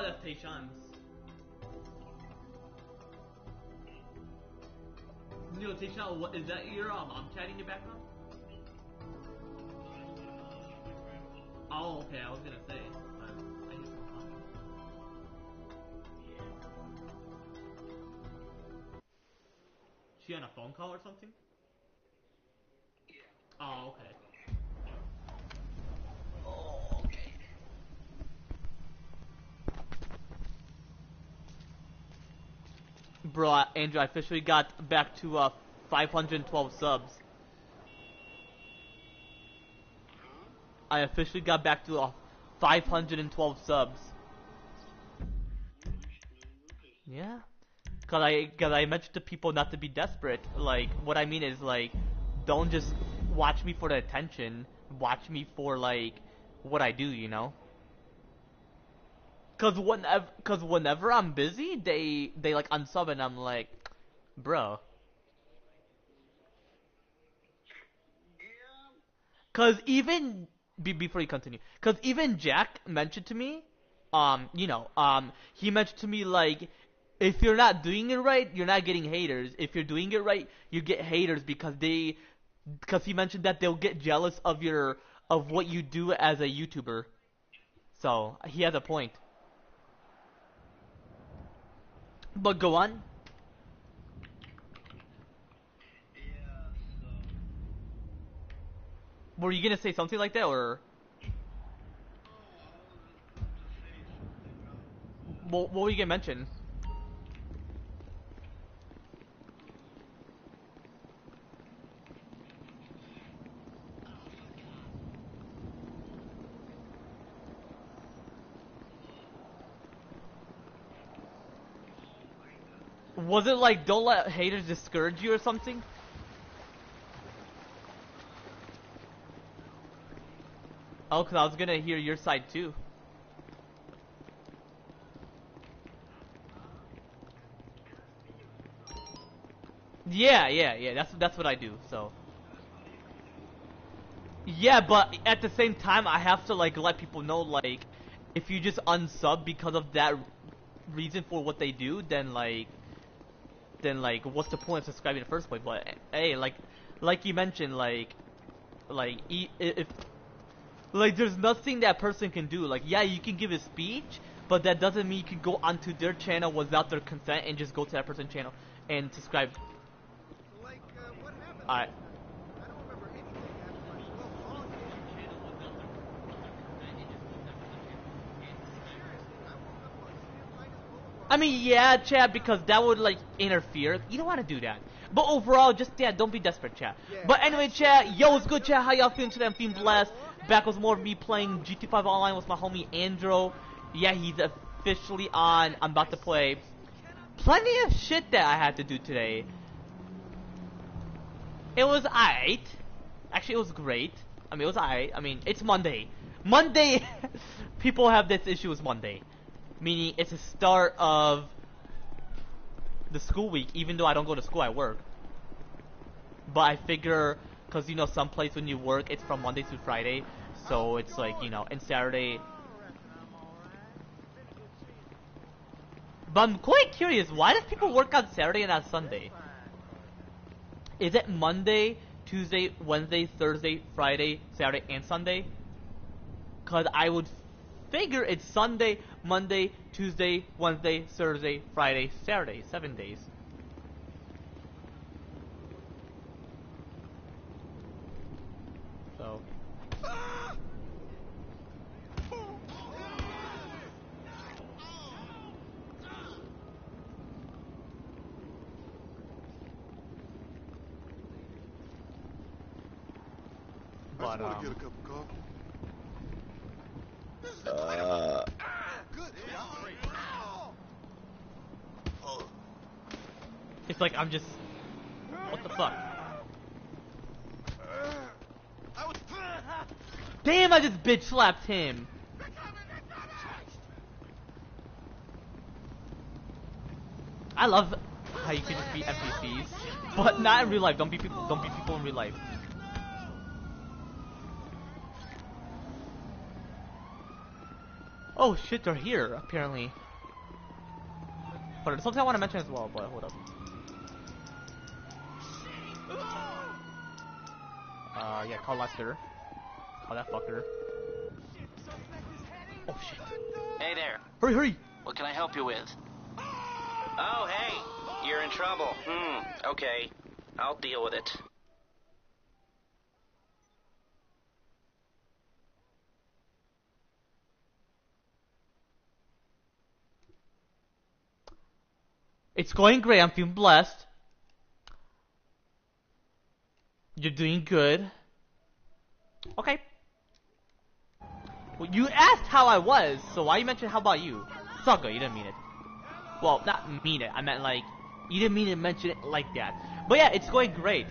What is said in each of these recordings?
Oh, that's Tayshawn's. Yo, Tayshawn, what is that? Your mom chatting in your background? Oh, okay. I was gonna say, but I hear some talking. She on a phone call or something? Oh, okay. Oh, okay. Bro, Andrew, I officially got back to 512 subs. I officially got back to 512 subs. Yeah. Cause I mentioned to people not to be desperate. Like, what I mean is, like, don't just watch me for the attention. Watch me for, like, what I do, you know? Cause whenever I'm busy, they like unsub and I'm like, bro. Cause even before you continue, cause even Jack mentioned to me, he mentioned to me like, if you're not doing it right, you're not getting haters. If you're doing it right, you get haters because he mentioned that they'll get jealous of what you do as a YouTuber. So he has a point. But go on. Were you gonna say something like that, or what were you gonna mention? Was it like don't let haters discourage you or something? Oh, cause I was gonna hear your side too. Yeah. That's what I do. So. Yeah, but at the same time, I have to like let people know like, if you just unsub because of that reason for what they do, then what's the point of subscribing in the first place? But hey, like you mentioned, if like there's nothing that person can do. Like, yeah, you can give a speech, but that doesn't mean you can go onto their channel without their consent and just go to that person's channel and subscribe. Like, what happened? Alright. I don't remember anything after my 12 long days. Seriously, I woke up on Skinlighters Boulevard. I mean, yeah, Chad, because that would like interfere. You don't want to do that. But overall, just don't be desperate, Chad. Yeah, But anyway, Chad, yo, it's good, Chad. How y'all feeling today? I'm feeling blessed. Back was more of me playing GT5 online with my homie Andro. Yeah, he's officially on. I'm about to play. Plenty of shit that I had to do today. It was aight. Actually, it was great. I mean, it was aight. I mean, it's Monday. Monday, people have this issue with Monday. Meaning, it's the start of the school week, even though I don't go to school, I work. But I figure, because, you know, some place when you work, it's from Monday to Friday. So it's like, you know, and Saturday. But I'm quite curious, why does people work on Saturday and not Sunday? Is it Monday, Tuesday, Wednesday, Thursday, Friday, Saturday, and Sunday? Because I would figure it's Sunday, Monday, Tuesday, Wednesday, Thursday, Friday, Saturday, 7 days. So. I just want to get a cup of coffee. Good. It's like I'm just. What the fuck? Damn! I just bitch slapped him. I love how you can just be NPCs, but not in real life. Don't be people. Don't be people in real life. Oh shit, they're here, apparently. But there's something I want to mention as well, but hold up. Yeah, call Lester. Call that fucker. Oh shit. Hey there. Hurry, hurry! What can I help you with? Oh, hey. You're in trouble. Okay. I'll deal with it. It's going great, I'm feeling blessed. You're doing good. Okay. Well, you asked how I was, so why you mentioned how about you? It's all good, you didn't mean it. Well, not mean it, I meant like, you didn't mean to mention it like that. But yeah, it's going great.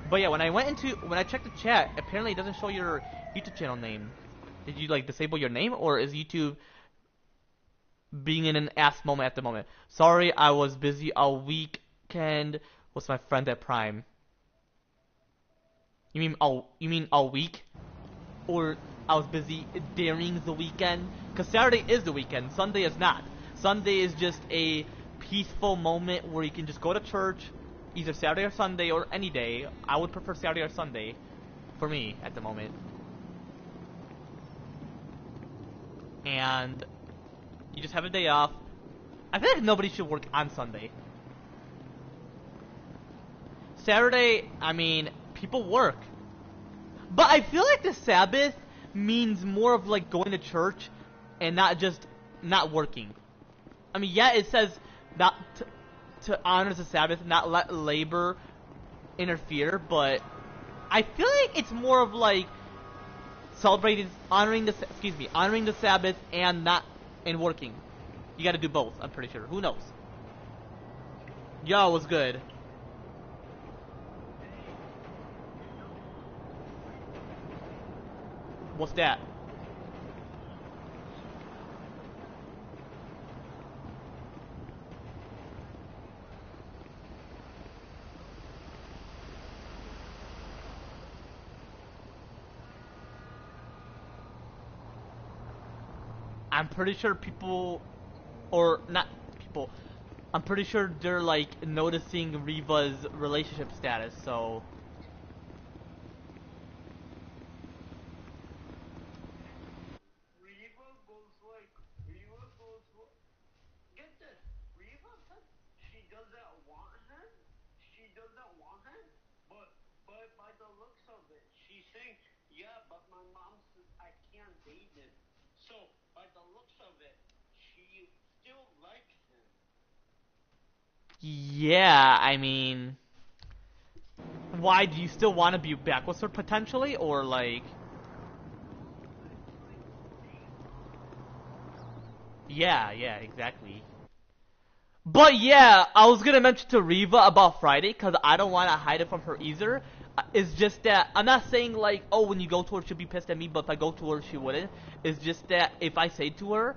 But yeah, when I checked the chat, apparently it doesn't show your YouTube channel name. Did you like disable your name, or is YouTube being in an ass moment at the moment? Sorry, I was busy all weekend with my friend at Prime. You mean all week? Or I was busy during the weekend? Because Saturday is the weekend, Sunday is not. Sunday is just a peaceful moment where you can just go to church, either Saturday or Sunday or any day. I would prefer Saturday or Sunday for me at the moment. And you just have a day off. I feel like nobody should work on Sunday. Saturday, I mean, people work. But I feel like the Sabbath means more of like going to church and not just not working. I mean, yeah, it says not to honor the Sabbath, not let labor interfere, but I feel like it's more of like celebrating, honoring the Sabbath and working. You got to do both. I'm pretty sure. Who knows? Yo, what's good? What's that? I'm pretty sure people, or not people, I'm pretty sure they're like noticing Reva's relationship status, so. Get this. Reva said she doesn't want him. She doesn't want him. But by the looks of it, she's saying, yeah, but my mom says I can't date him. So by the looks of it, she still likes him. Yeah, I mean, why do you still want to be back with her potentially, or like? Yeah, exactly. But yeah, I was gonna mention to Reva about Friday because I don't want to hide it from her either. It's just that I'm not saying like, oh, when you go to her, she'll be pissed at me, but if I go to her, she wouldn't. It's just that if I say to her,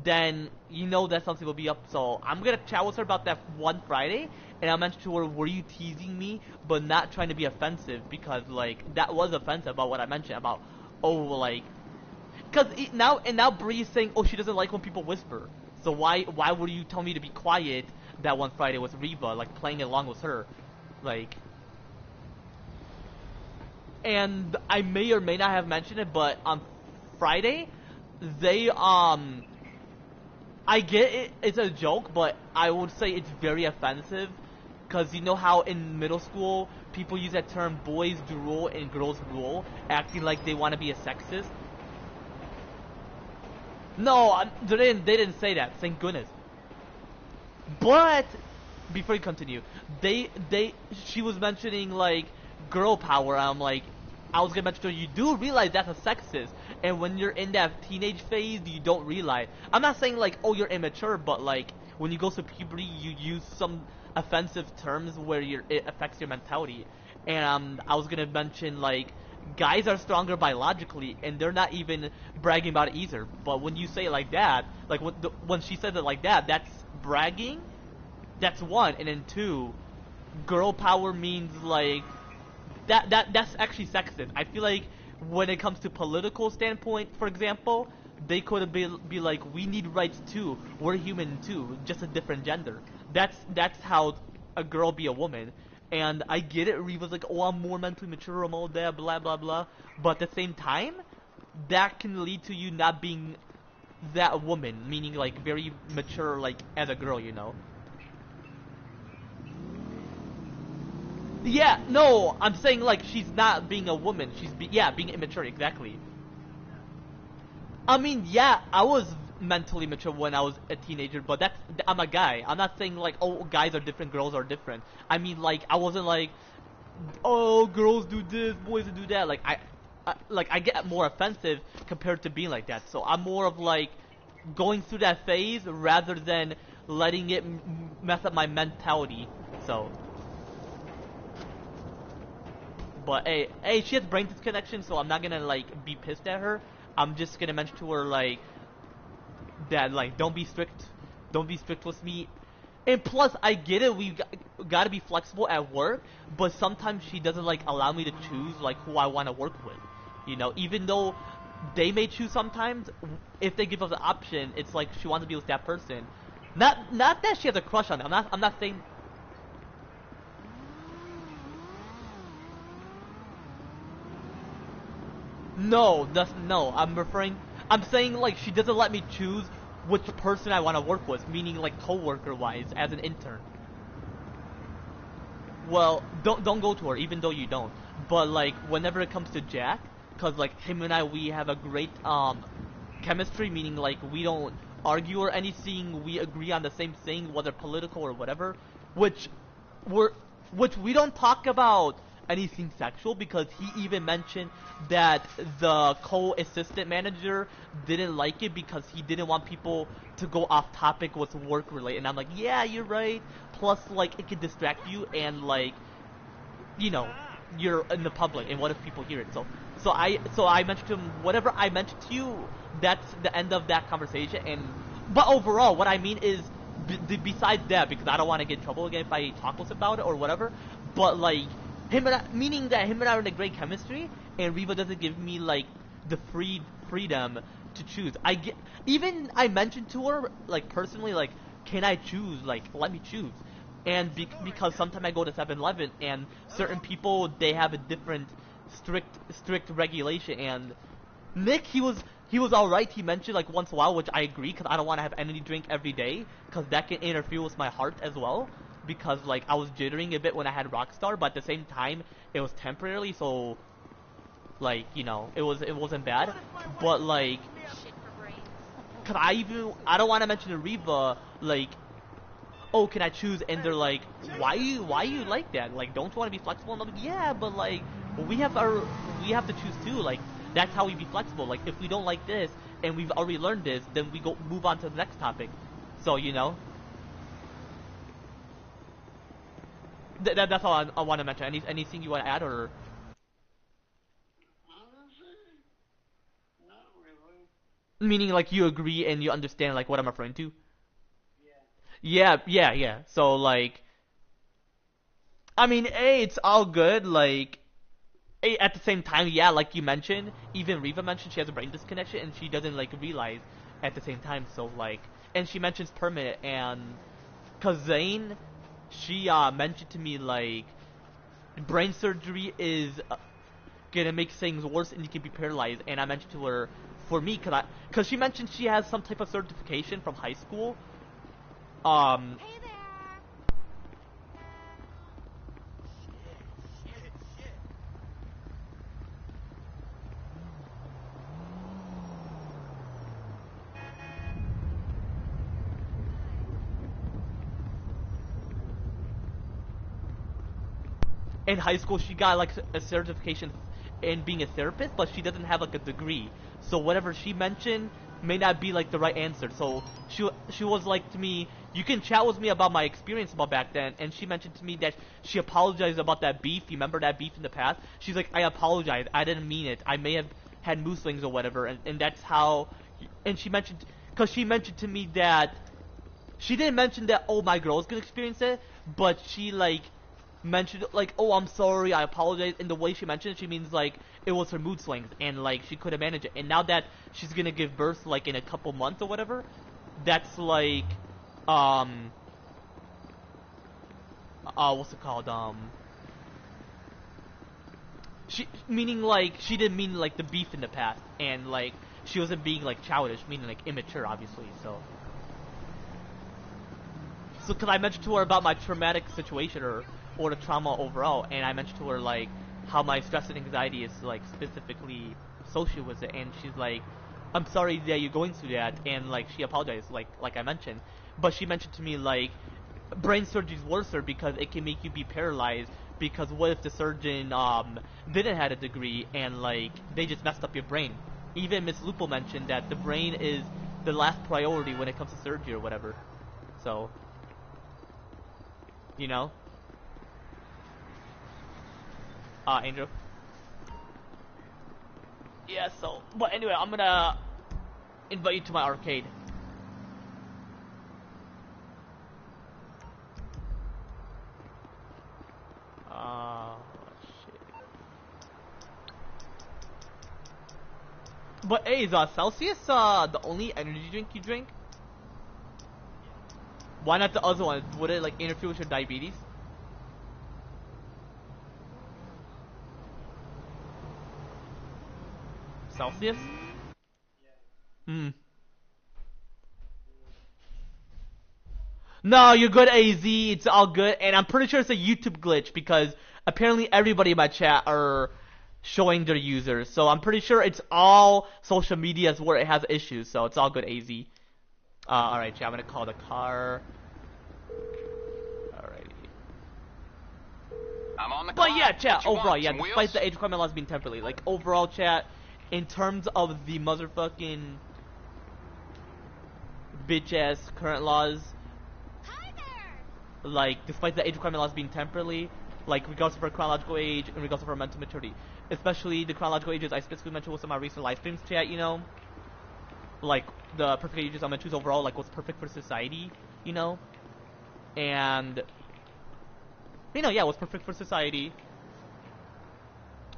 then you know that something will be up. So I'm gonna chat with her about that one Friday, and I'll mention to her, were you teasing me, but not trying to be offensive, because like that was offensive about what I mentioned about, oh, like. Cause now Bree's saying, oh, she doesn't like when people whisper. So why would you tell me to be quiet that one Friday with Reva, like playing along with her, like. And I may or may not have mentioned it, but on Friday, they I get it, it's a joke, but I would say it's very offensive, cause you know how in middle school people use that term boys drool and girls rule, acting like they want to be a sexist. No, they didn't say that. Thank goodness. But before you continue, she was mentioning like girl power. I'm like, I was gonna mention to her, you do realize that's a sexist, and when you're in that teenage phase, you don't realize. I'm not saying like, oh, you're immature, but like when you go to puberty, you use some offensive terms where it affects your mentality. And I was gonna mention like, guys are stronger biologically, and they're not even bragging about it either. But when you say it like that, like when she said it like that, that's bragging. That's one, and then two, girl power means like that's actually sexist. I feel like when it comes to political standpoint, for example, they could be like, we need rights too. We're human too, just a different gender. That's how a girl be a woman. And I get it. Reva's like, oh, I'm more mentally mature, I'm all that, blah blah blah. But at the same time, that can lead to you not being that woman, meaning like very mature, like as a girl, you know. Yeah, no, I'm saying like she's not being a woman. Yeah, being immature, exactly. I mean, yeah, I was mentally mature when I was a teenager, but I'm a guy. I'm not saying like, oh, guys are different, girls are different. I mean, like, I wasn't like, oh, girls do this, boys do that. Like, I get more offensive compared to being like that. So I'm more of like going through that phase rather than letting it mess up my mentality. So. But hey, she has brain disconnection, so I'm not gonna like be pissed at her. I'm just gonna mention to her like that, like don't be strict with me. And plus, I get it. We gotta be flexible at work, but sometimes she doesn't like allow me to choose like who I want to work with. You know, even though they may choose sometimes, if they give us an option, it's like she wants to be with that person. Not that she has a crush on them. I'm not saying. No, no. I'm saying like she doesn't let me choose which person I want to work with, meaning like coworker wise as an intern. Well, don't go to her, even though you don't. But like whenever it comes to Jack, cause like him and I, we have a great chemistry, meaning like we don't argue or anything. We agree on the same thing, whether political or whatever. Which we're which we don't talk about anything sexual, because he even mentioned that the co-assistant manager didn't like it because he didn't want people to go off topic with work related. And I'm like, yeah, you're right. Plus, like, it could distract you, and like, you know, you're in the public, and what if people hear it? So I mentioned to him, whatever I mentioned to you, that's the end of that conversation. And but overall, what I mean is, besides that, because I don't want to get in trouble again if I talk with about it or whatever. But like meaning that him and I are in a great chemistry, and Riva doesn't give me like the freedom to choose. I mentioned to her like personally, like, can I choose? Like, let me choose. And because sometimes I go to 7-Eleven and certain people, they have a different strict regulation. And Nick, he was all right. He mentioned like once in a while, which I agree, because I don't want to have energy drink every day, because that can interfere with my heart as well. Because like I was jittering a bit when I had Rockstar, but at the same time it was temporarily, so like, you know, it wasn't bad. But like, cause I don't want to mention to Reva like, oh, can I choose? And they're like, why you like that? Like, don't you want to be flexible? And I'm like, yeah, but like, we have to choose too. Like, that's how we be flexible. Like, if we don't like this and we've already learned this, then we move on to the next topic. So, you know, that's all I want to mention. Anything you want to add, or Honestly, not really. meaning like you agree and you understand like what I'm referring to? Yeah. Yeah. So like, I mean, hey, it's all good. Like, at the same time, yeah, like you mentioned, even Riva mentioned she has a brain disconnection and she doesn't like realize at the same time. So like, and she mentions permanent, and cause Zane, she mentioned to me like brain surgery is gonna make things worse and you can be paralyzed. And I mentioned to her, for me, cause she mentioned she has some type of certification from high school. Hey there. In high school she got like a certification in being a therapist, but she doesn't have like a degree. So whatever she mentioned may not be like the right answer. So she was like to me, you can chat with me about my experience about back then. And she mentioned to me that she apologized about that beef. You remember that beef in the past? She's like, I apologize. I didn't mean it. I may have had moose swings or whatever. And that's how. And she mentioned, because she mentioned to me that she didn't mention that, oh, my girl's gonna experience it, but she like mentioned like, oh, I'm sorry, I apologize. And the way she mentioned it, she means like it was her mood swings and like she couldn't manage it. And now that she's gonna give birth like in a couple months or whatever, that's like, what's it called? She meaning like she didn't mean like the beef in the past, and like she wasn't being like childish, meaning like immature, obviously. So because I mentioned to her about my traumatic situation or the trauma overall, and I mentioned to her like how my stress and anxiety is like specifically associated with it, and she's like, I'm sorry that you're going through that, and like she apologized like I mentioned, but she mentioned to me like brain surgery is worse because it can make you be paralyzed, because what if the surgeon didn't have a degree and like they just messed up your brain. Even Miss Lupo mentioned that the brain is the last priority when it comes to surgery or whatever. So, you know, Angel. Yeah. So, but anyway, I'm gonna invite you to my arcade. Shit. But hey, is Celsius the only energy drink you drink? Why not the other one? Would it like interfere with your diabetes? Celsius? Hmm. No, you're good, AZ. It's all good, and I'm pretty sure it's a YouTube glitch because apparently everybody in my chat are showing their users. So I'm pretty sure it's all social medias where it has issues. So it's all good, AZ. Alright, chat. I'm gonna call the car. Alrighty. I'm on the But clock. yeah, chat. What you Overall, want, yeah. some Despite wheels? the age requirement laws being temporarily, like overall, chat. In terms of the motherfucking bitch ass current laws, Hi there! like despite the age requirement laws being temporarily, like regardless of her chronological age and regardless of her mental maturity, especially the chronological ages I specifically mentioned with some of my recent live streams, chat, you know, like the perfect ages I mentioned overall, like what's perfect for society, you know, and you know, yeah, what's perfect for society,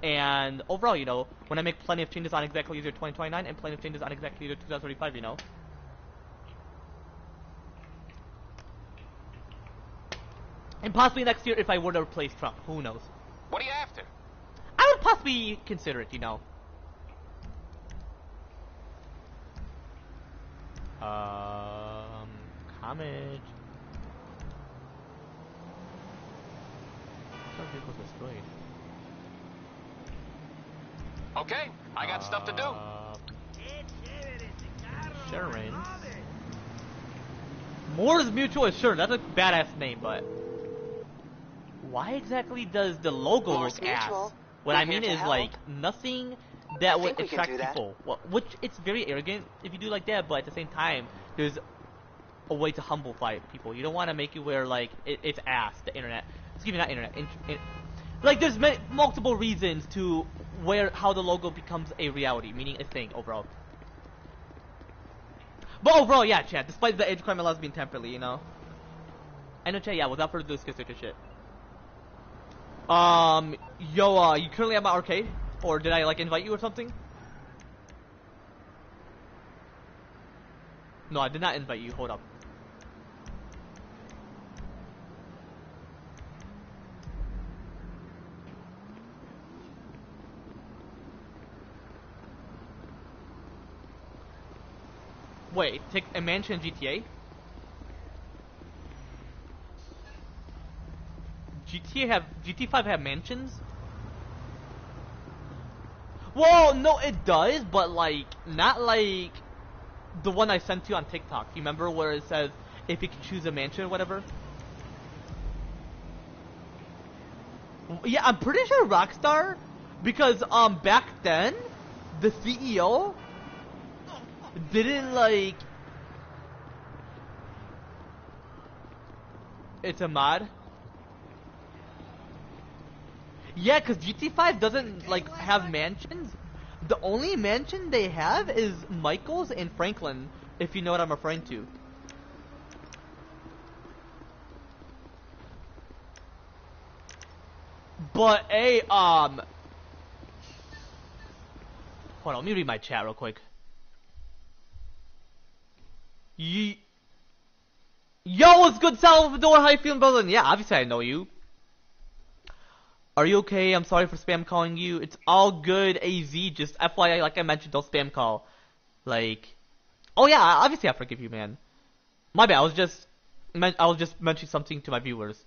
and overall, you know, when I make plenty of changes on exactly year 2029 and plenty of changes on exactly year 2035, you know. And possibly next year if I were to replace Trump, who knows? What are you after? I would possibly consider it, you know. Homage. Some vehicles destroyed. Okay, I got stuff to do. Insurance. Moore's Mutual Insurance. That's a badass name, but why exactly does the logo Moore's look ass? Mutual. What We're I mean here to is help. like nothing that would think we can attract do that. people. Well, which it's very arrogant if you do like that, but at the same time, there's a way to humblify people. You don't want to make it where like it's ass. The internet. Excuse me, not internet. Like there's multiple reasons to where how the logo becomes a reality, meaning a thing overall. But overall, yeah, chat. Despite the age requirement laws being temporarily, you know. I know, chat. Yeah, without further ado, let's get straight to shit. Yo, you currently at my arcade, or did I like invite you or something? No, I did not invite you. Hold up. Wait, take a mansion in GTA? GTA 5 have mansions? Well, no, it does, but like not like the one I sent you on TikTok. You remember where it says if you can choose a mansion or whatever? Yeah, I'm pretty sure Rockstar, because back then the CEO didn't like. It's a mod. Yeah, cause GT5 doesn't like have mansions. The only mansion they have is Michael's and Franklin, if you know what I'm referring to. But hold on, let me read my chat real quick. Yo, what's good, Salvador? How you feeling, brother? Yeah, obviously I know you. Are you okay? I'm sorry for spam calling you. It's all good, AZ. Just FYI, like I mentioned, don't spam call. Like, oh yeah, obviously I forgive you, man. My bad. I was just mentioning something to my viewers.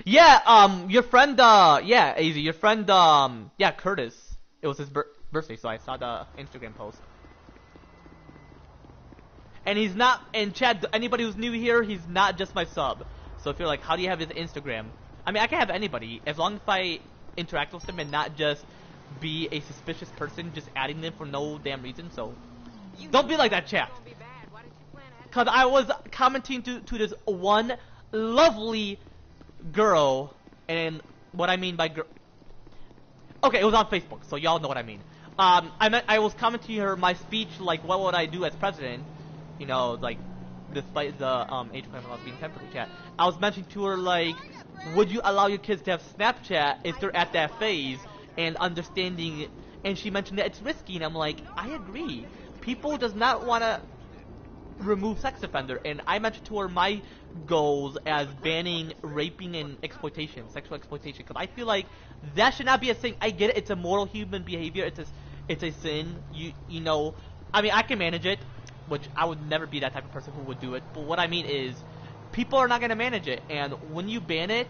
Yeah, your friend, yeah, AZ, your friend, yeah, Curtis. It was his birthday, so I saw the Instagram post. And he's not, and Chad, anybody who's new here, he's not just my sub. So if you're like, how do you have his Instagram? I mean, I can have anybody, as long as I interact with them and not just be a suspicious person just adding them for no damn reason, so. Don't be like that, chat. Because I was commenting to this one lovely girl, and what I mean by girl. Okay, it was on Facebook, so y'all know what I mean. I was commenting her my speech, like, what would I do as president? You know, like, despite the age of being temporary chat. I was mentioning to her, like, would you allow your kids to have Snapchat if they're at that phase and understanding? And she mentioned that it's risky, and I'm like, I agree. People does not want to remove sex offender, and I mentioned to her my goals as banning raping and exploitation, sexual exploitation, because I feel like that should not be a thing. I get it; it's a moral human behavior. It's a sin. You know, I mean, I can manage it, which I would never be that type of person who would do it. But what I mean is, people are not gonna manage it, and when you ban it,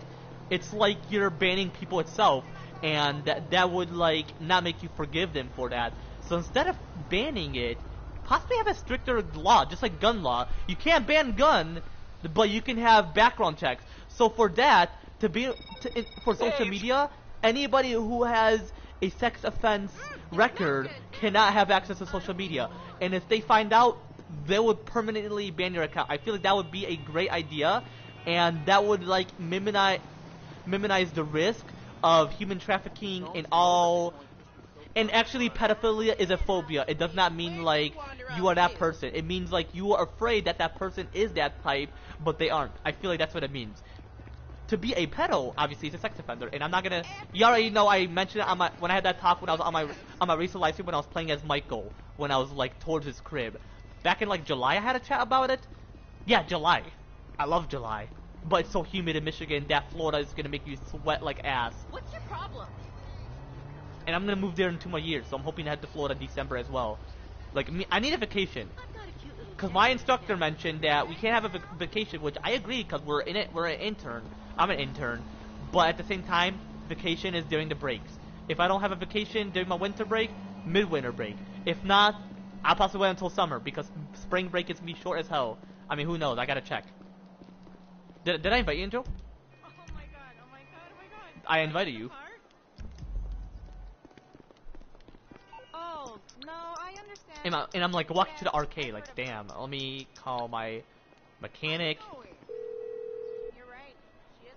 it's like you're banning people itself, and that would like not make you forgive them for that. So instead of banning it, possibly have a stricter law, just like gun law. You can't ban gun, but you can have background checks. So for that, for social media, anybody who has a sex offense record cannot have access to social media. And if they find out, they would permanently ban your account. I feel like that would be a great idea, and that would like minimize the risk of human trafficking and all. And actually, pedophilia is a phobia. It does not mean like you are that person. It means like you are afraid that that person is that type, but they aren't. I feel like that's what it means. To be a pedo, obviously, is a sex offender, and I'm not gonna. You already know I mentioned it on my when I had that talk when I was on my recent live stream when I was playing as Michael when I was like towards his crib. Back in like July, I had a chat about it. Yeah, July. I love July, but it's so humid in Michigan that Florida is gonna make you sweat like ass. What's your problem? And I'm gonna move there in 2 more years, so I'm hoping to head to Florida in December as well. Like, I need a vacation. Because my instructor mentioned that we can't have a vacation, which I agree, because we're an intern. I'm an intern. But at the same time, vacation is during the breaks. If I don't have a vacation during my winter break, midwinter break. If not, I'll possibly wait until summer, because spring break is gonna be short as hell. I mean, who knows? I gotta check. Did I invite you, Angel? Oh my god, oh my god, oh my god. I invited you. Oh, no, I understand. And I'm like walking to the arcade, like, damn, let me call my mechanic. You're right.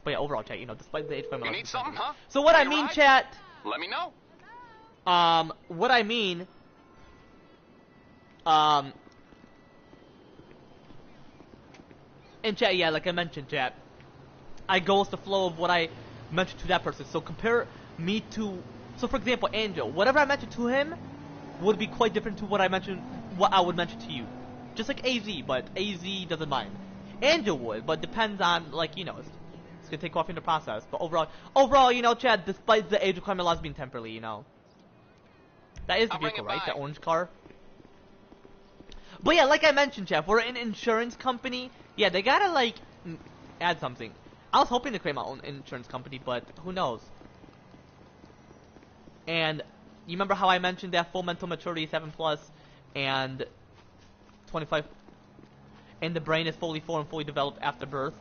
But yeah, overall, chat, you know, despite the age of my You need something, huh? So what I Need a mean, ride? chat, Let me know. what I mean, and chat, yeah, like I mentioned, chat, I go with the flow of what I mentioned to that person. So compare me to, so for example, Angel, whatever I mentioned to him would be quite different to what I would mention to you. Just like AZ, but AZ doesn't mind. Angel would, but depends on, like, you know, it's gonna take off in the process. But overall, you know, Chad, despite the age requirement laws being temporarily, you know, that is the vehicle, right? That orange car. But yeah, like I mentioned, Chad, we're an insurance company. Yeah, they gotta like add something. I was hoping to create my own insurance company, but who knows? And you remember how I mentioned that full mental maturity is 7+ and 25, and the brain is fully formed, fully developed after birth?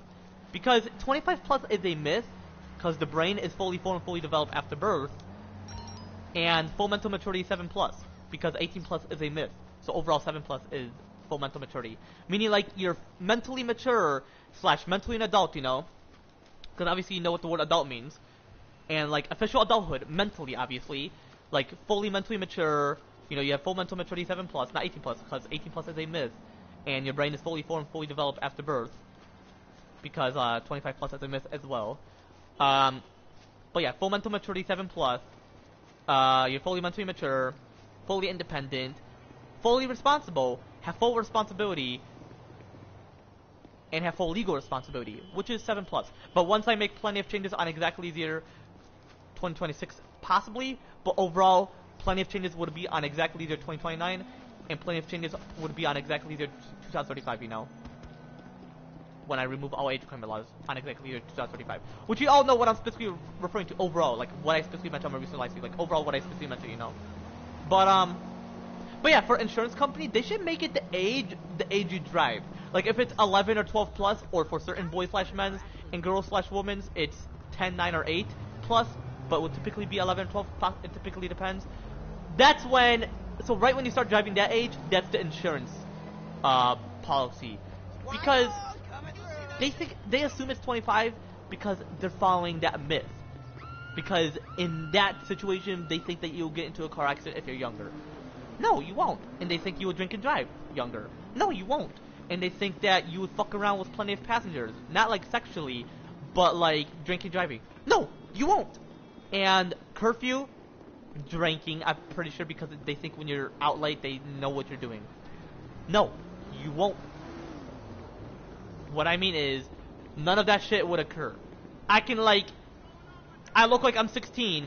Because 25+ is a myth, because the brain is fully formed, fully developed after birth, and full mental maturity is 7+, because 18+ is a myth. So overall 7+ is full mental maturity, meaning like you're mentally mature / mentally an adult, you know, because obviously you know what the word adult means, and like official adulthood, mentally, obviously. Like, fully mentally mature, you know, you have full mental maturity 7+, not 18+, because 18+ is a myth, and your brain is fully formed, fully developed after birth, because 25+ is a myth as well. But yeah, full mental maturity 7 plus. You're fully mentally mature, fully independent, fully responsible, have full responsibility, and have full legal responsibility, which is 7 plus. But once I make plenty of changes on exactly the year 2026, possibly, but overall, plenty of changes would be on exactly the year 2029, and plenty of changes would be on exactly the year 2035, you know. When I remove all age requirement laws on exactly the year 2035. Which you all know what I'm specifically referring to overall, like what I specifically mentioned on my recent live stream, like overall what I specifically mentioned, you know. But yeah, for insurance company, they should make it the age you drive. Like if it's 11 or 12 plus, or for certain boys slash men's and girls slash women's, it's 10, 9, or 8 plus, but would typically be 11 or 12. It typically depends. That's when, so right when you start driving that age, that's the insurance policy, because they assume it's 25 because they're following that myth. Because in that situation, they think that you'll get into a car accident if you're younger. No, you won't. And they think you will drink and drive younger. No, you won't. And they think that you would fuck around with plenty of passengers. Not like sexually, but like drinking, driving. No, you won't. And curfew, drinking, I'm pretty sure because they think when you're out late, they know what you're doing. No, you won't. What I mean is, none of that shit would occur. I look like I'm 16,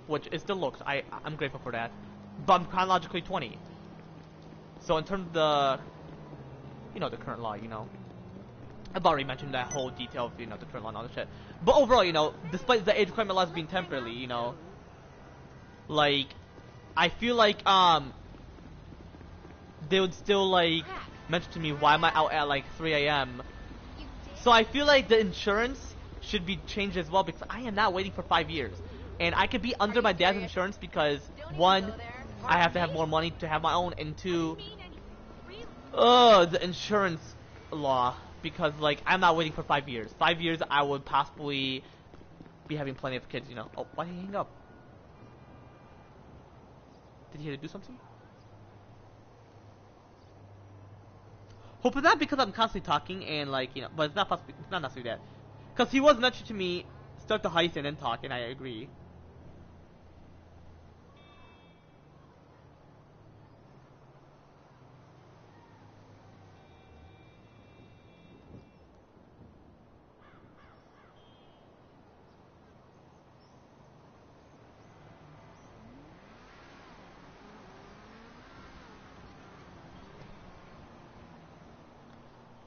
which is the looks. I'm grateful for that. But I'm chronologically 20. So in terms of the, the current law, I've already mentioned that whole detail of, the current law and all that shit. But overall, despite the age requirement laws being temporarily, like, I feel like, they would still, like, mention to me, why am I out at, like, 3 a.m.? So I feel like the insurance should be changed as well, because I am not waiting for 5 years. And I could be under my dad's insurance because, one, I have to have more money to have my own, and two, the insurance law, because, like, I'm not waiting for 5 years. 5 years, I would possibly be having plenty of kids, Oh, why did he hang up? Did he have to do something? Hopefully not because I'm constantly talking and, like, but it's not necessarily that. Because he was mentioned to me, start the heist and then talk, and I agree.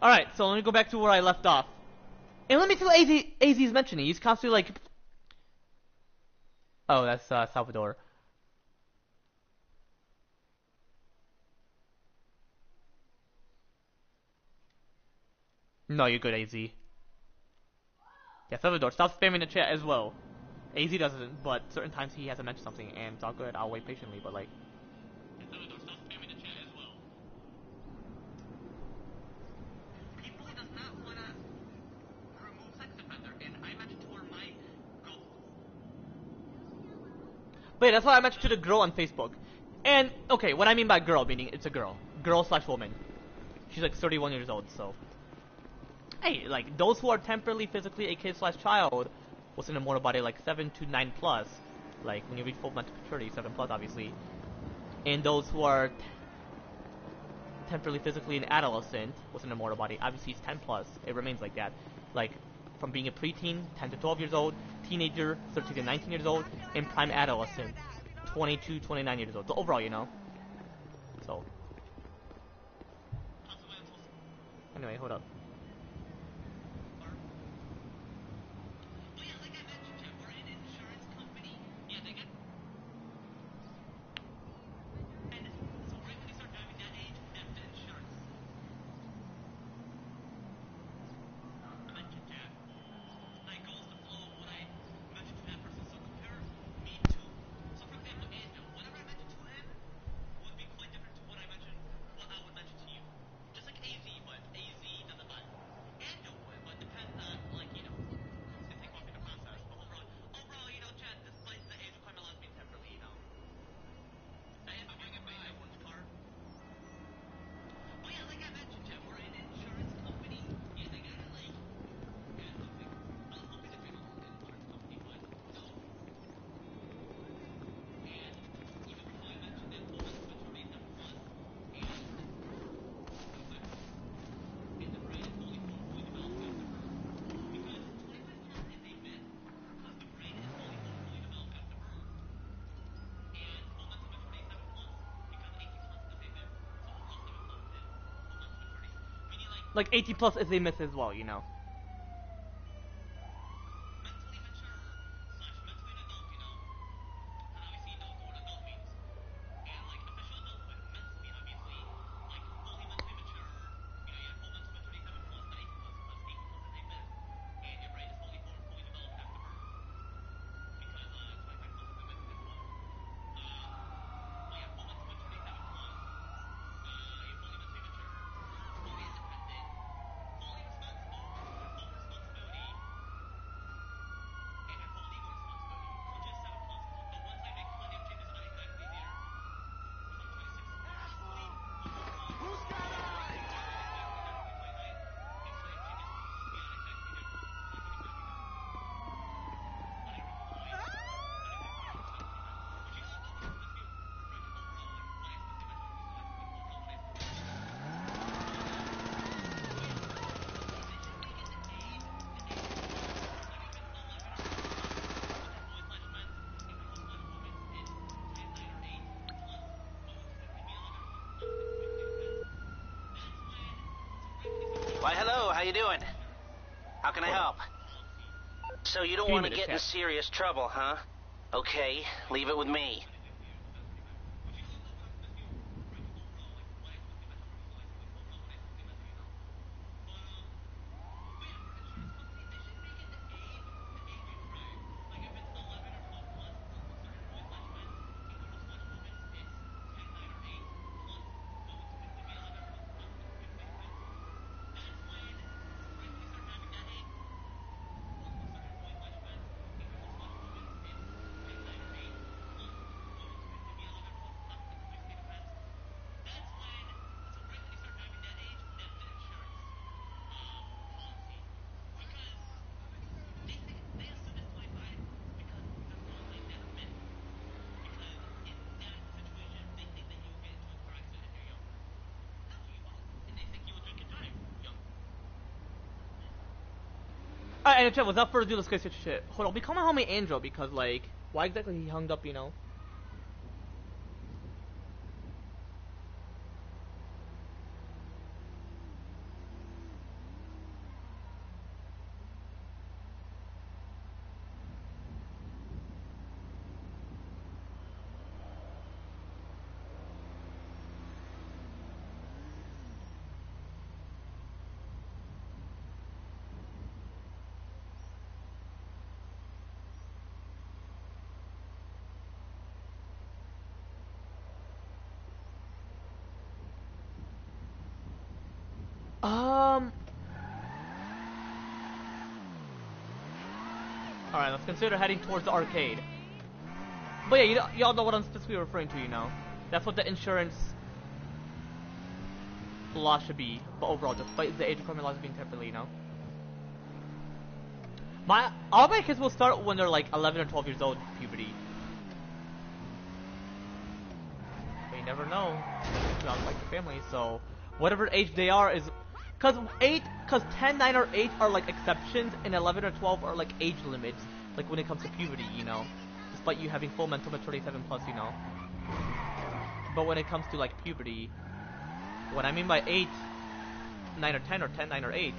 Alright, so let me go back to where I left off. And let me see what AZ is mentioning. He's constantly like... Oh, that's Salvador. No, you're good, AZ. Yeah, Salvador, stop spamming the chat as well. AZ doesn't, but certain times he has to mention something, and it's all good. I'll wait patiently, but like... Yeah, Salvador, stop spamming the chat as well. People does not want to remove sex offender, and I mentioned to her my goal. But yeah, that's why I mentioned to the girl on Facebook. And, okay, what I mean by girl, meaning it's a girl. Girl slash woman. She's like 31 years old, so... Hey, like, those who are temporarily physically a kid slash child was in a mortal body like 7 to 9 plus. Like, when you reach full mental maturity, 7 plus, obviously. And those who are temporarily physically an adolescent was in a mortal body, obviously it's 10 plus. It remains like that. Like, from being a preteen, 10 to 12 years old, teenager, 13 to 19 years old, and prime adolescent, 22, 29 years old. So overall, So. Anyway, hold up. like 18 plus is a myth as well, you know. Why, hello, how you doing? How can I help? So you don't want to get in serious trouble, huh? Okay, leave it with me. Alright, and without further ado, let's get shit. Hold on, we call my homie Angel because, like, why exactly he hung up, you know? Alright, let's consider heading towards the arcade. But yeah, y'all know what I'm specifically referring to, you know? That's what the insurance law should be. But overall, despite the age requirement laws being temporarily, you know? All my kids will start when they're like 11 or 12 years old, puberty. But you never know. Sounds like the family, so whatever age they are is... Cause 10, 9, or 8 are like exceptions, and 11 or 12 are like age limits, like when it comes to puberty, you know? Despite you having full mental maturity 7 plus, you know? But when it comes to like puberty, what I mean by 8, 9 or 10, or 10, 9 or 8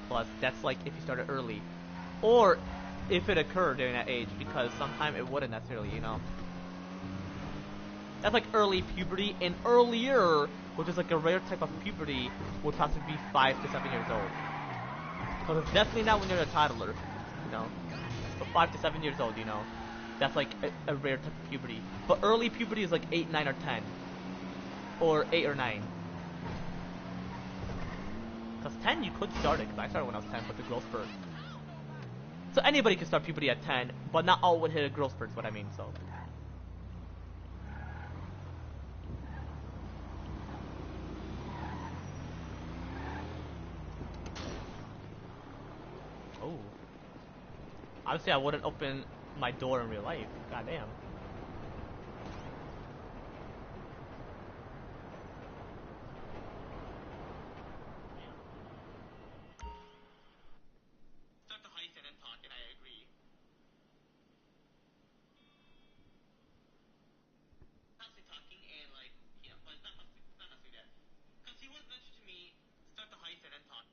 plus, that's like if you started early. Or if it occurred during that age, because sometimes it wouldn't necessarily, you know? That's like early puberty, and earlier, which is like a rare type of puberty, would possibly be 5 to 7 years old. So it's definitely not when you're a toddler, you know? But 5 to 7 years old, you know? That's like a rare type of puberty. But early puberty is like 8, 9, or 10. Or 8 or 9. Because 10 you could start it, because I started when I was 10 with the growth spurt. So anybody can start puberty at 10, but not all would hit a growth spurt is what I mean, so... Oh. Obviously, I wouldn't open my door in real life. Goddamn. Start the heist and then talk, and I agree. Constantly talking and like, yeah, but it's not necessarily that. Because he was mentioned to me, start the heist and then talk.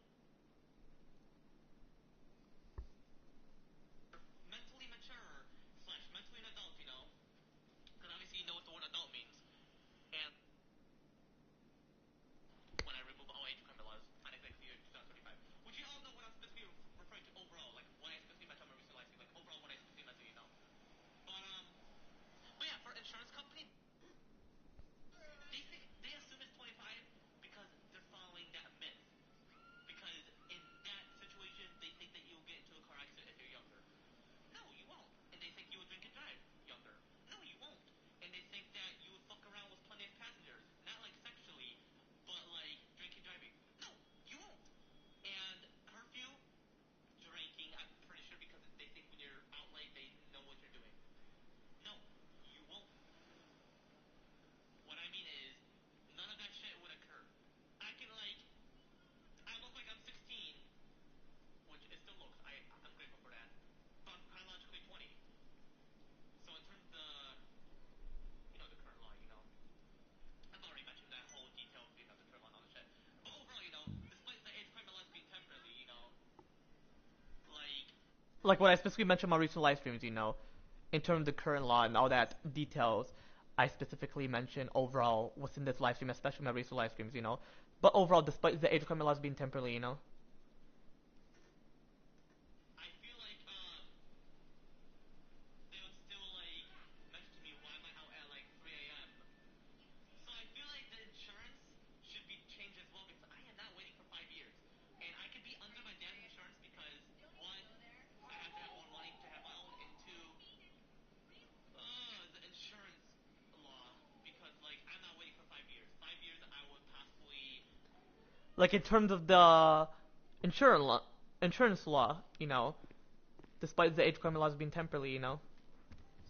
like what I specifically mentioned in my recent live streams, in terms of the current law and all that details, I specifically mentioned overall what's in this live stream, especially my recent live streams, But overall, despite the age requirement laws being temporarily, like in terms of the insurance law, insurance law, despite the age requirement laws being temporarily,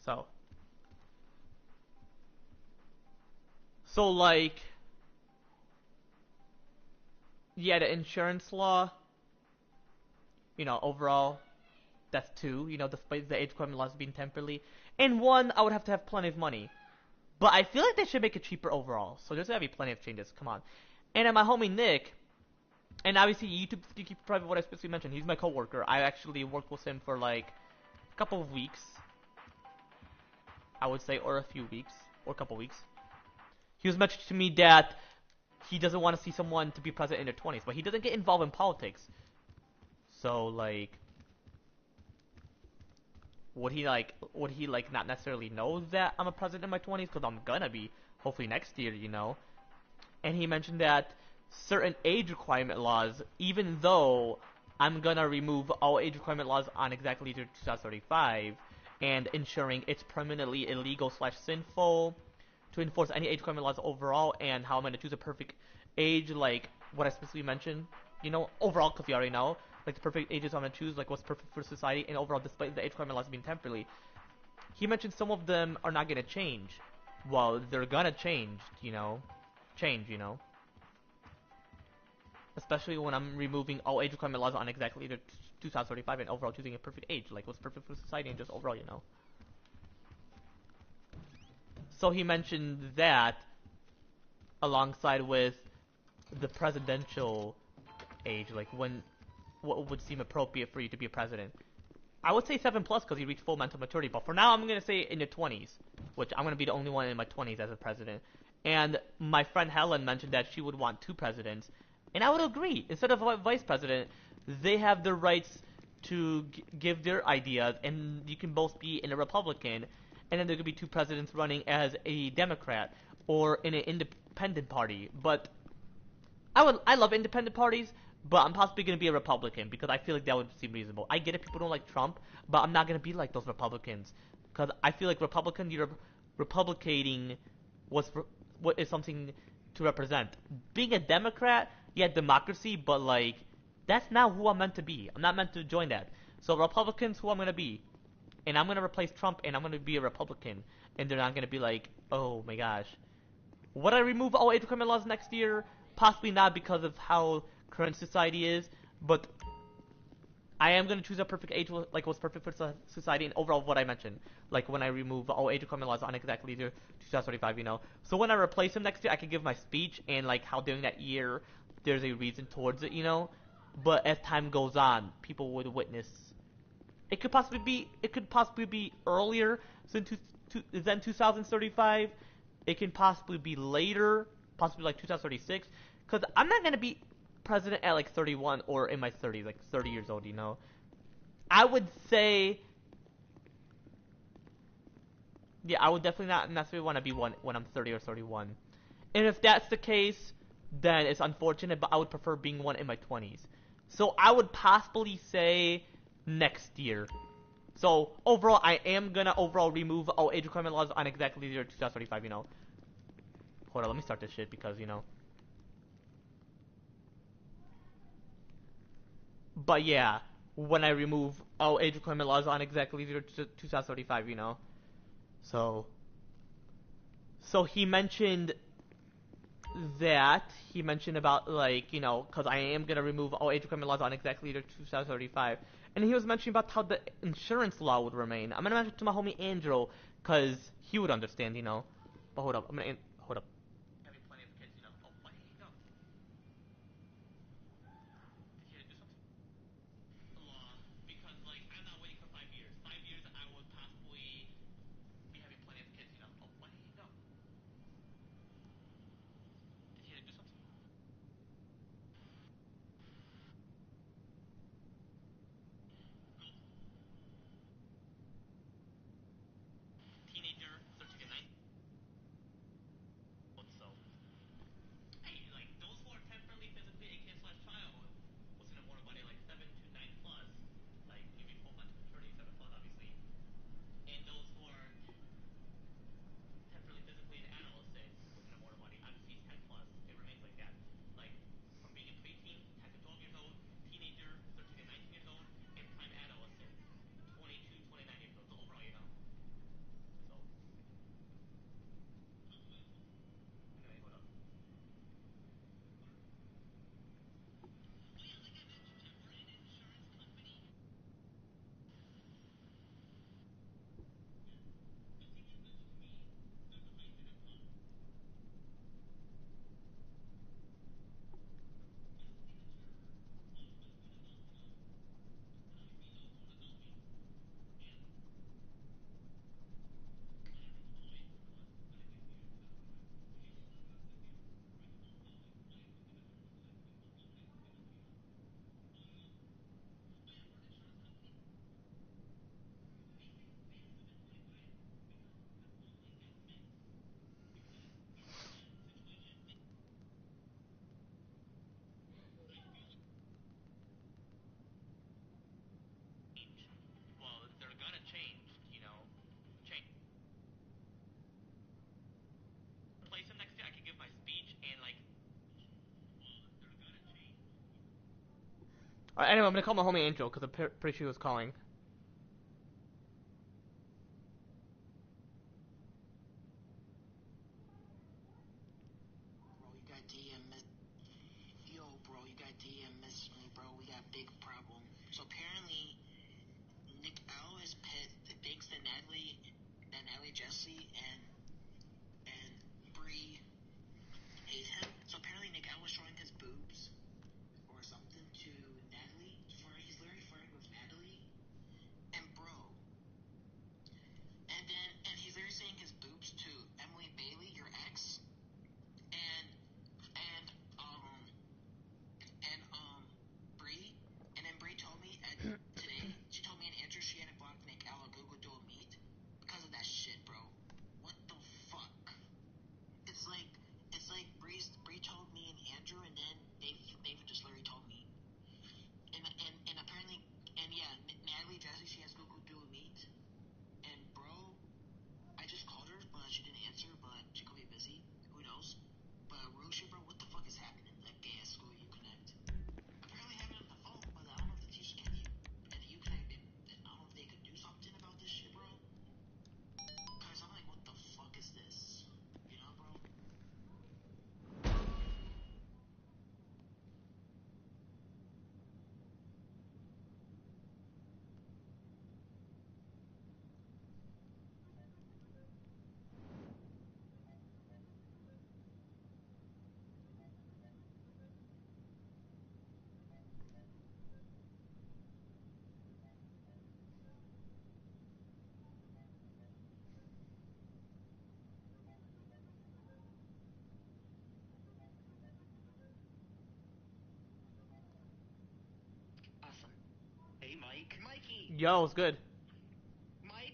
So, so like, yeah, the insurance law, overall, that's two, despite the age requirement laws being temporarily. And one, I would have to have plenty of money. But I feel like they should make it cheaper overall. So there's gotta be plenty of changes. Come on. And then my homie Nick, and obviously YouTube to keep private what I specifically mentioned. He's my coworker. I actually worked with him for like a couple of weeks, I would say, or a few weeks, or a couple of weeks. He was mentioning to me that he doesn't want to see someone to be president in their 20s, but he doesn't get involved in politics. So like, would he not necessarily know that I'm a president in my 20s? Because I'm gonna be, hopefully next year, And he mentioned that certain age requirement laws, even though I'm gonna remove all age requirement laws on exactly 2035, and ensuring it's permanently illegal / sinful to enforce any age requirement laws overall, and how I'm gonna choose a perfect age, like what I specifically mentioned, overall, because you already know, like the perfect ages I'm gonna choose, like what's perfect for society, and overall, despite the age requirement laws being temporarily, he mentioned some of them are not gonna change. Well, they're gonna change, Especially when I'm removing all age requirement laws on exactly 2035 and overall choosing a perfect age, like what's perfect for society and just overall, So he mentioned that alongside with the presidential age, like what would seem appropriate for you to be a president. I would say 7+ because you reach full mental maturity, but for now I'm gonna say in your 20s, which I'm gonna be the only one in my 20s as a president. And my friend Helen mentioned that she would want two presidents, and I would agree. Instead of a vice president, they have the rights to give their ideas, and you can both be in a Republican, and then there could be two presidents running as a Democrat or in an independent party. But I love independent parties, but I'm possibly going to be a Republican because I feel like that would seem reasonable. I get it, people don't like Trump, but I'm not going to be like those Republicans because I feel like you're Republicating what is something to represent. Being a Democrat, yeah, democracy, but like that's not who I'm meant to be. I'm not meant to join that. So Republicans, who I'm going to be, and I'm going to replace Trump, and I'm going to be a Republican, and they're not going to be like, oh my gosh. Would I remove all age requirement laws next year? Possibly not because of how current society is, but I am going to choose a perfect age, like what's perfect for society and overall what I mentioned. Like when I remove all age requirement laws on exactly 2035, So when I replace him next year, I can give my speech and like how during that year there's a reason towards it, But as time goes on, people would witness. It could possibly be earlier than 2035. It can possibly be later, possibly like 2036. Because I'm not going to be president at like 31 or in my 30s, like 30 years old, I would say, yeah, I would definitely not necessarily want to be one when I'm 30 or 31. And if that's the case, then it's unfortunate, but I would prefer being one in my 20s. So I would possibly say next year. So overall, I am gonna remove all age requirement laws on exactly 2035, Hold on, let me start this shit because, But yeah, when I remove all age requirement laws on exactly 2035, So, so he mentioned about like, because I am gonna remove all age requirement laws on exactly 2035, and he was mentioning about how the insurance law would remain. I'm gonna mention to my homie Andrew, because he would understand, But hold up, hold up. Having plenty of kids, Oh, what did he go? Did he do something? Alright, anyway, I'm gonna call my homie Angel because I'm pretty sure he was calling. Bro, you got DM. Yo, bro, you got DM message me, bro. We got big problem. So apparently, Nick L is thinks that Natalie Jesse and Bree hate him. So apparently Nick L was showing his boobs or something to Natalie. He's literally flirting with Natalie and bro. And he's literally saying his boobs to Emily Bailey, your ex, and Bree. And then Bree told me today, she told me and Andrew she hadn't blocked Nick L on Google Dual Meet because of that shit, bro. What the fuck? It's like Bree told me and Andrew, and then David just literally told me. And apparently, and yeah, Natalie Jesse, she has Google Dual Meet, and bro, I just called her, but she didn't answer, but she could be busy. Who knows? But real shit, bro, what the fuck is happening in that gay ass school you connect? Apparently having it on the phone, but I don't know if the teacher can and you connect. I don't know if they could do something about this shit, bro. Cause I'm like, what the fuck is this? You know, bro. Awesome. Hey, Mike. Mikey. Yo, it's good. Mike,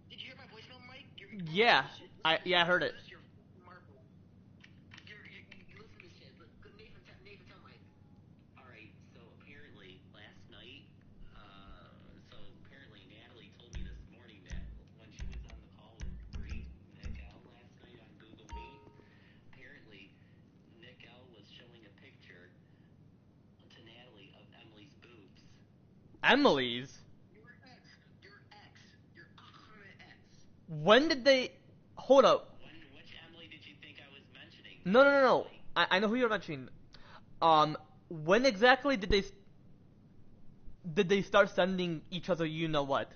did you hear my voicemail, Mike? Yeah, I heard it. Your marble. You listen to this shit. Nathan, tell Mike. All right. So apparently last night, Natalie told me this morning that when she was on the call with Bree Nick L last night on Google Meet, apparently Nick L was showing a picture to Natalie of Emily's boobs. Emily's? Your current ex. When did they... Hold up. Which Emily did you think I was mentioning? No. I know who you're mentioning. When exactly did they start sending each other you know what?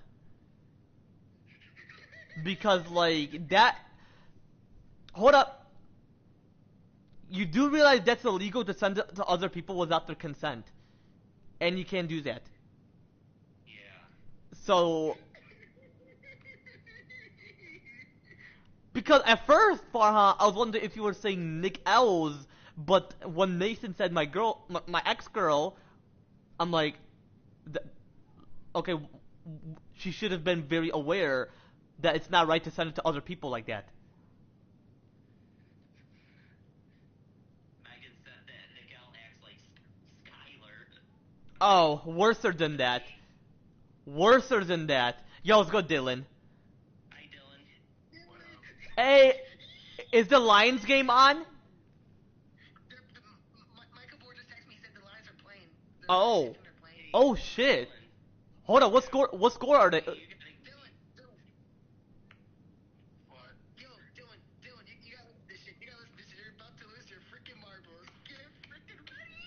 Because, like, that... Hold up. You do realize that's illegal to send it to other people without their consent. And you can't do that. Yeah. So... Because at first, Farha, I was wondering if you were saying Nick L's, but when Nathan said my ex-girl, I'm like, okay, she should have been very aware that it's not right to send it to other people like that. Megan said that Nick L acts like Skylar. Oh, worser than that. Worser than that. Yo, it's good, Dylan. Hi, Dylan. What up? Hey, is the Lions game on? Michael Board just texted me. He said the Lions are playing. Oh. They're playing. Oh, shit. Hold on, what score are they? Dylan. What? Dylan, you gotta listen to this shit. You gotta listen to this shit. You're about to lose your freaking marbles. Get freaking ready.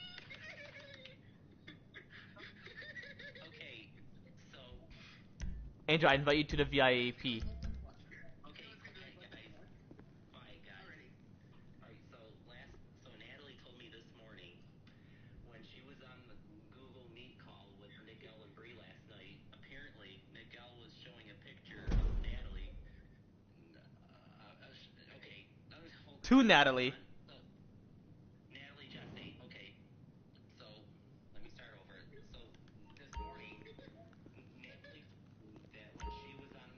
Okay, so. Andrew, I invite you to the VIP. Okay, guys. Fine, guys. Alright, so Natalie told me this morning when she was on the Google Meet call with Nick L and Bree last night, apparently Nick L was showing a picture of Natalie. Okay, To Natalie. Natalie Jesse. Okay, so let me start over. So this morning, Natalie told me that when she was on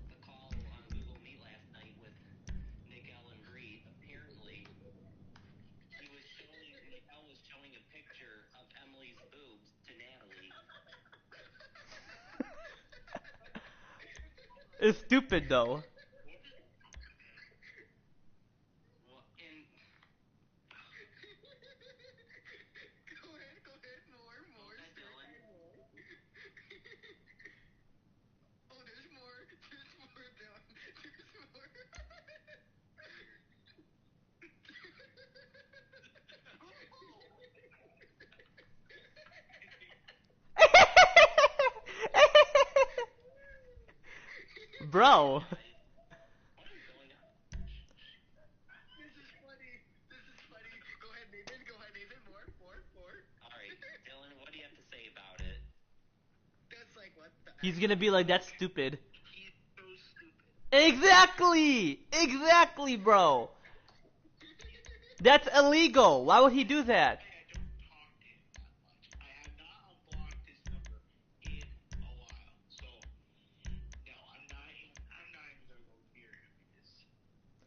the call on Google Meet last night with Nick L and Bree, apparently Nick L was showing a picture of Emily's boobs to Natalie. It's stupid though. Well, and go ahead, more. Bro. This is funny. This is funny. Go ahead, Nathan. Go ahead, Nathan. More. Alright, Dylan, what do you have to say about it? That's like, what the He's gonna be like, that's stupid. He's so stupid. Exactly, bro. That's illegal. Why would he do that? I don't talk to him that much. I have not unblocked his number in a while. So, no, I'm not even gonna go near him because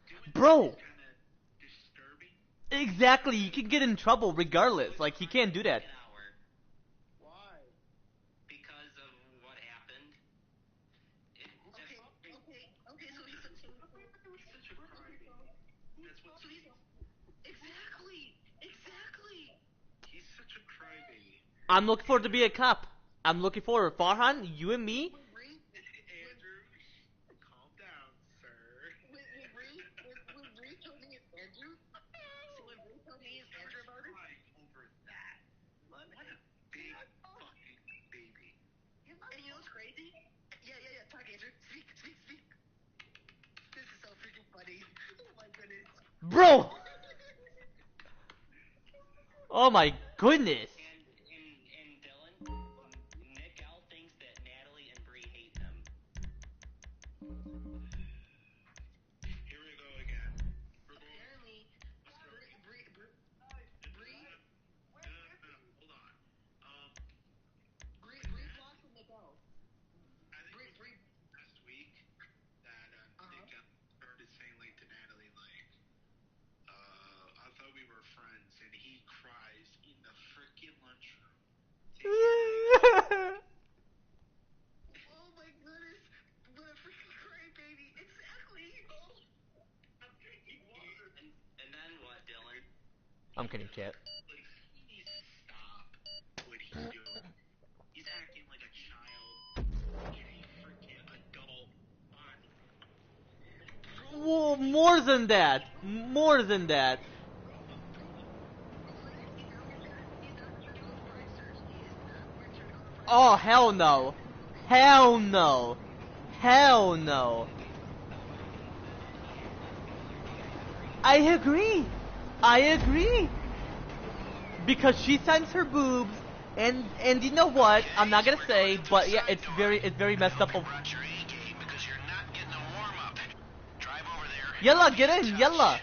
doing Bro. that is kind of disturbing. Exactly. You can get in trouble regardless. Like, he can't do that. An hour Why? because of what happened. Okay, so he's such a crybaby. That's what. So he's exactly. He's such a crybaby. I'm looking forward to be a cop. I'm looking forward. Farhan, you and me. Andrew, calm down, sir. When Bree told me it's Andrew, about it, over that. What a big fucking baby. And you know what's crazy? Yeah. Talk, Andrew. Speak. This is so freaking funny. Oh my goodness. Bro. Oh my goodness. And Dylan, Nick L thinks that Natalie and Bree hate him. Here we go again. Apparently, Bree. Hold on. Bree blocked from the go. I think Bree last week that Nick started saying like to Natalie like, I thought we were friends, and he cries in the freaking lunchroom. Oh my goodness! What a freaking crybaby! Exactly. And then what, Dylan? I'm kidding, chat. Like, he needs to stop what he's doing. He's acting like a child in a freaking adult body. Whoa, more than that. Oh, hell no. I agree. Because she sends her boobs, and you know what? I'm not gonna say, but yeah, it's very messed up. Brought your A game because you're not getting a warm up. Drive over there. Yalla, get in, yalla.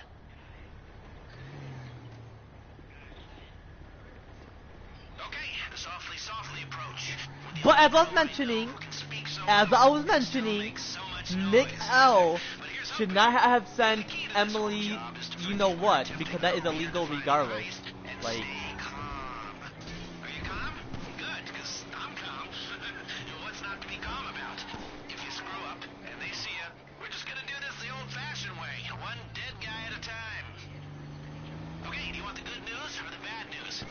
Okay, softly approach. But as I was mentioning, Nick L should not have sent Emily, you know what, because that is illegal regardless. Like, Calm. Are you calm? Good, because I'm calm. What's not to be calm about? If you screw up and they see you, we're just gonna do this the old-fashioned way, one dead guy at a time. Okay, do you want the good news or the bad news?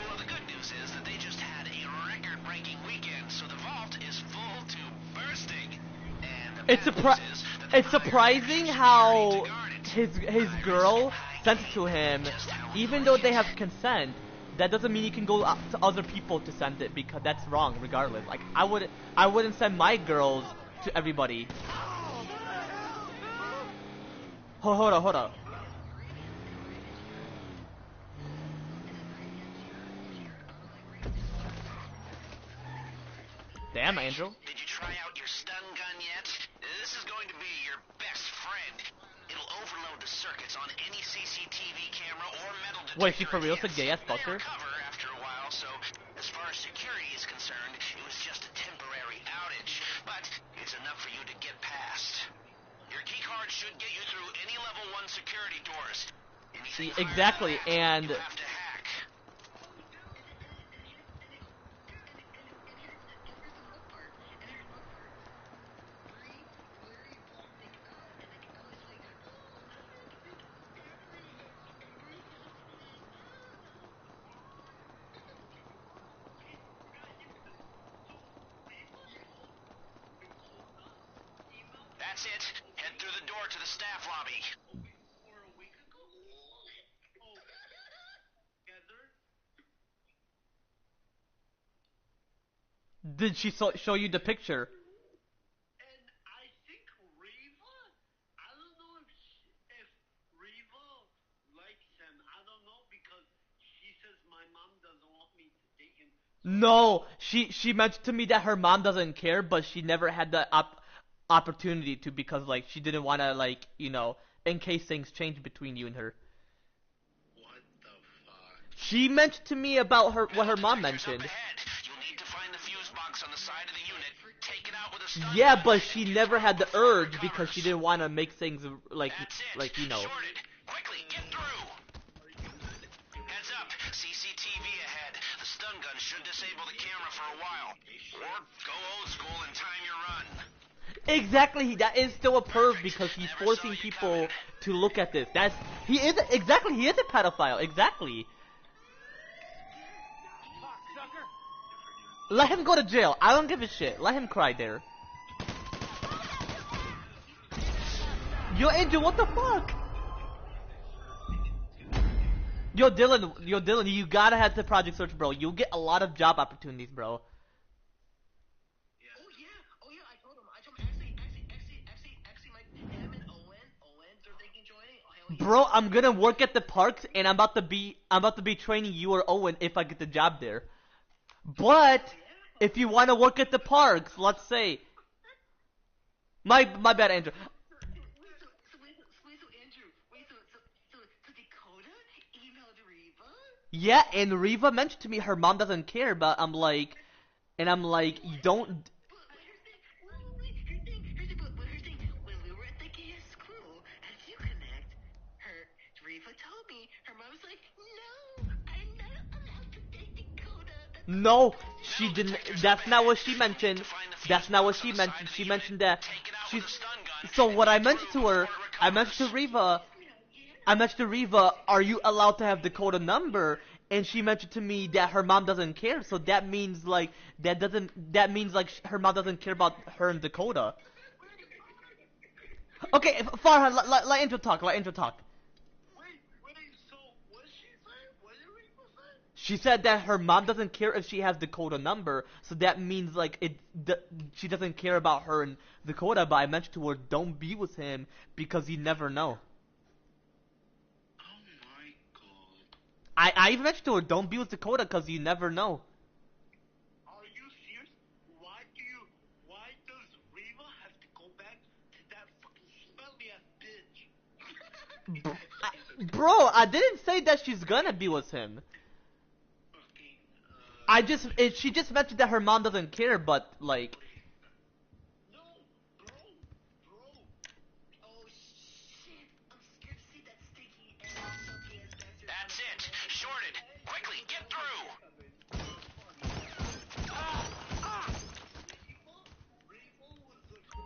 Well, the good news is that they just had a record-breaking weekend, so the vault is full to bursting. And the bad news is that it's surprising how his girl sent it to him, even though they have consent. That doesn't mean you can go to other people to send it, because that's wrong regardless. Like, I wouldn't send my girls to everybody. Hold on. Damn, Angel. Did you try out your stun gun yet? This is going to be your best friend. It'll overload the circuits on any CCTV camera or metal detector. Wait, she for real said gay ass They fucker? recover after a while, so as far as security is concerned, it was just a temporary outage. But it's enough for you to get past. Your key card should get you through any level 1 security doors. Anything Exactly, and you have to hack. That's it. Head through the door to the staff lobby. Did she show you the picture? And I think No, she mentioned to me that her mom doesn't care, but she never had the opportunity to because like she didn't want to like in case things change between you and her. What the fuck? She mentioned to me about what her mom Detectors up mentioned. ahead. You'll need to find the fuse box on the side of the unit. Take it out with a stun Yeah, gun, but and she get never through had the before it urge because she recovers. didn't want to make things That's it. you know. Shorted. Quickly, get through. Heads up. CCTV ahead. The stun gun should disable the camera for a while. Or go old school and time your run. Exactly, that is still a perv because he's forcing people to look at this. He is a pedophile. Exactly. Let him go to jail. I don't give a shit. Let him cry there. Yo, Angel, what the fuck? Yo, Dylan, you gotta head to Project Search, bro. You'll get a lot of job opportunities, bro. Oh yeah, I told him. Actually, Mike, him and Owen, they're thinking joining. Oh, hell yeah. Bro, I'm gonna work at the parks, and I'm about to be training you or Owen if I get the job there. But if you want to work at the parks, let's say, my bad, Andrew. So Dakota emailed Reba? Yeah, and Reva mentioned to me her mom doesn't care, but I'm like, you don't. But here's the thing, when we were at the KS school, as you connect, Reva told me, her mom was like, no, I'm not allowed to date Dakota. No, she didn't. That's not what she mentioned. That's not what she mentioned. She mentioned that she's. So what I mentioned to her, I mentioned to Reva, are you allowed to have Dakota number? And she mentioned to me that her mom doesn't care. So that means like her mom doesn't care about her and Dakota. Okay, Farhan, let Intro talk. Let Intro talk. So what did she say? What did Reba say? She said that her mom doesn't care if she has Dakota number, so that means like she doesn't care about her and Dakota. But I mentioned to her, don't be with him because you never know. Oh my god. I even mentioned to her, don't be with Dakota because you never know. Are you serious? Why does Reba have to go back to that fucking smelly ass bitch? Bro, I didn't say that she's gonna be with him. She just mentioned that her mom doesn't care, but like. No, bro. Oh shit, I'm scared to see that sticky ass, salty ass bastard. That's it. Shorted. Quickly, get through.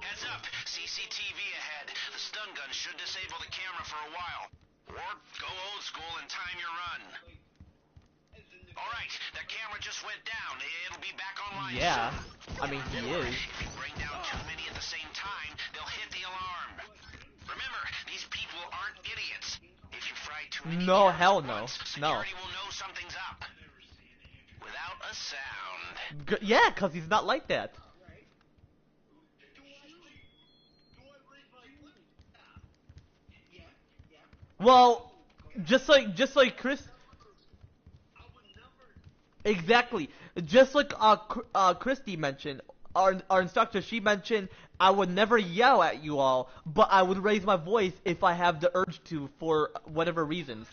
Heads up. CCTV ahead. The stun gun should disable the camera for a while. Or go old school and time your run. Alright, the camera just went down. It'll be back online Yeah, soon. I mean he is. If you bring down too many at the same time, they'll hit the alarm. Remember, these people aren't idiots. If you fry too many No, cameras hell at no, once, no. security will know something's up. Without a sound. Yeah, cause he's not like that. Well, just like Chris. Exactly. Just like Christy mentioned, our instructor, she mentioned I would never yell at you all, but I would raise my voice if I have the urge to for whatever reasons.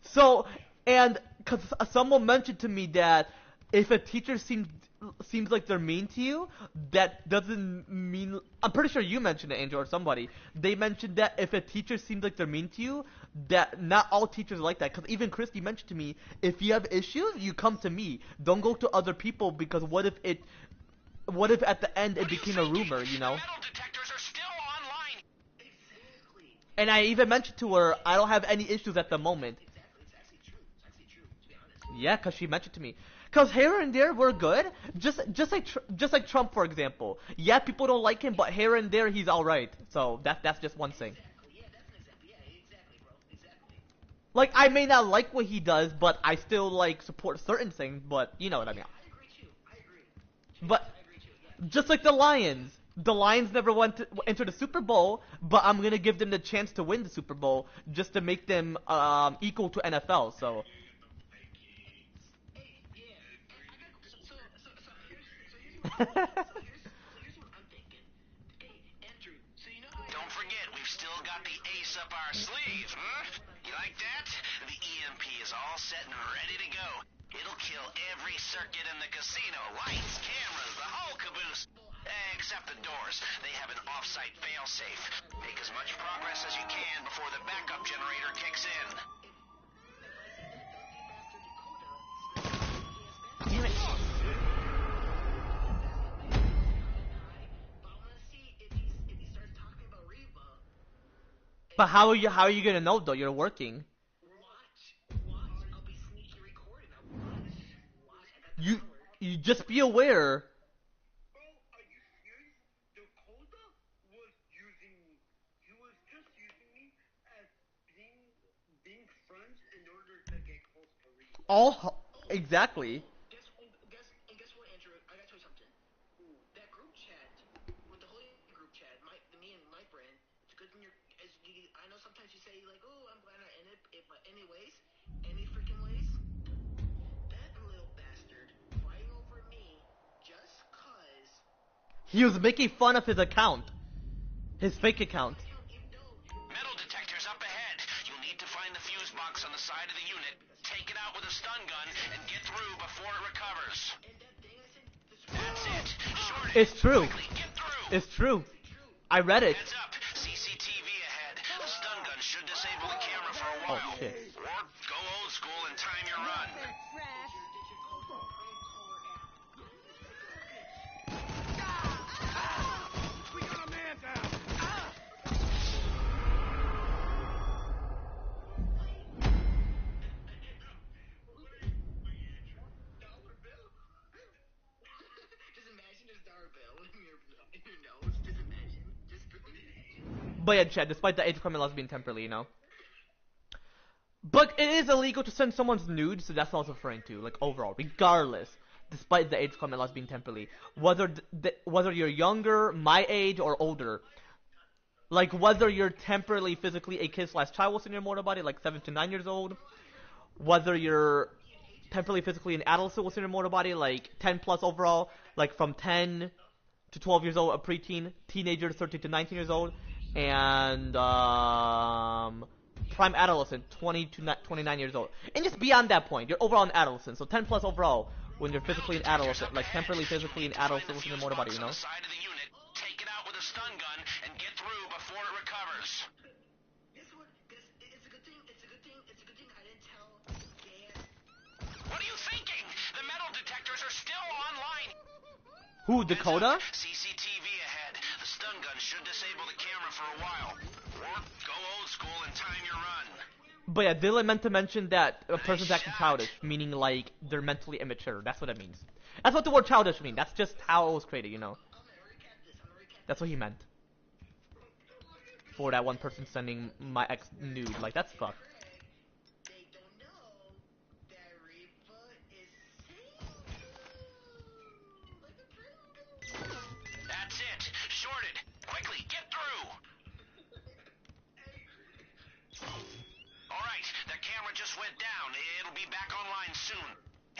So, and cause someone mentioned to me that if a teacher seems like they're mean to you, that doesn't mean. I'm pretty sure you mentioned it, Angel, or somebody. They mentioned that if a teacher seems like they're mean to you, that not all teachers are like that. Cause even Christy mentioned to me, if you have issues, you come to me. Don't go to other people because what if at the end it became a rumor, you know? The metal detectors are still online. Exactly. And I even mentioned to her, I don't have any issues at the moment. Exactly. It's actually true. To be honest. Yeah, cause she mentioned to me. Cause here and there we're good. Just like Trump, for example. Yeah, people don't like him, but here and there he's all right. So that's just one thing. Exactly. Yeah, that's an example. Yeah, exactly, bro. Exactly. Like I may not like what he does, but I still like support certain things. But you know what I mean. I agree too. I agree. But I agree too. Yeah. just like the Lions. The Lions never went to enter the Super Bowl, but I'm gonna give them the chance to win the Super Bowl just to make them equal to NFL. So here's what I'm thinking. Hey, Andrew, so you know how Don't forget, we've still got the ace up our sleeve, huh? You like that? The EMP is all set and ready to go. It'll kill every circuit in the casino. Lights, cameras, the whole caboose. Except the doors. They have an off-site fail-safe. Make as much progress as you can before the backup generator kicks in. Damn it. But how are you gonna know though? You're working. I'll be sneaky recording. Watch. You just be aware. Bro, are you serious? Dakota was using me. He was just using me as being friends in order to get close to Rita. Exactly. Guess what, Andrew? I gotta tell you something. That group chat with the whole group chat, me and Mike Brand. It's good when I know sometimes you say like, "Oh, I'm glad I ended it," but anyways, any freaking ways, that little bastard fighting over me just 'cause. He was making fun of his account, his fake account. Metal detectors up ahead. You'll need to find the fuse box on the side of the unit, take it out with a stun gun, and get through before it recovers. That's it. Short it. It's true. Quickly, get through. It's true. I read it. Heads up. CCTV ahead. The stun gun should disable the camera for a Oh while. shit. Or go old school and time your run. We got a man down. Dollar bill? Just imagine this dollar bill in your nose. Just imagine. But yeah, Chad, despite the age requirement laws being temporarily, you know. But it is illegal to send someone's nude, so that's what I was referring to. Like overall, regardless, despite the age requirement laws being temporarily, whether you're younger, my age, or older, like whether you're temporarily physically a kid/child within your mortal body, like 7 to 9 years old, whether you're temporally physically an adolescent within your mortal body, like 10 plus overall, like from 10 to 12 years old, a preteen, teenager 13 to 19 years old, and prime adolescent 20 to 29 years old. And just beyond that point, you're overall an adolescent, so 10 plus overall when you're physically an adolescent, like temporarily physically an adolescent within your mortal body, you know? Side of the unit, take it out with a stun gun and get through before it recovers. It's a good thing I didn't tell Gas. What are you thinking? The metal detectors are still online. Who, Dakota? CCTV ahead. The stun gun should disable the camera for a while. Or go old school and time your run. But yeah, Dylan meant to mention that a person's acting childish, meaning like they're mentally immature. That's what it means. That's what the word childish means. That's just how it was created, you know? That's what he meant. For that one person sending my ex nude. Like, that's fucked. They don't know that Reba is like a pringle. That's it. Shorted. Quickly, get through. Alright, the camera just went down. It'll be back online soon.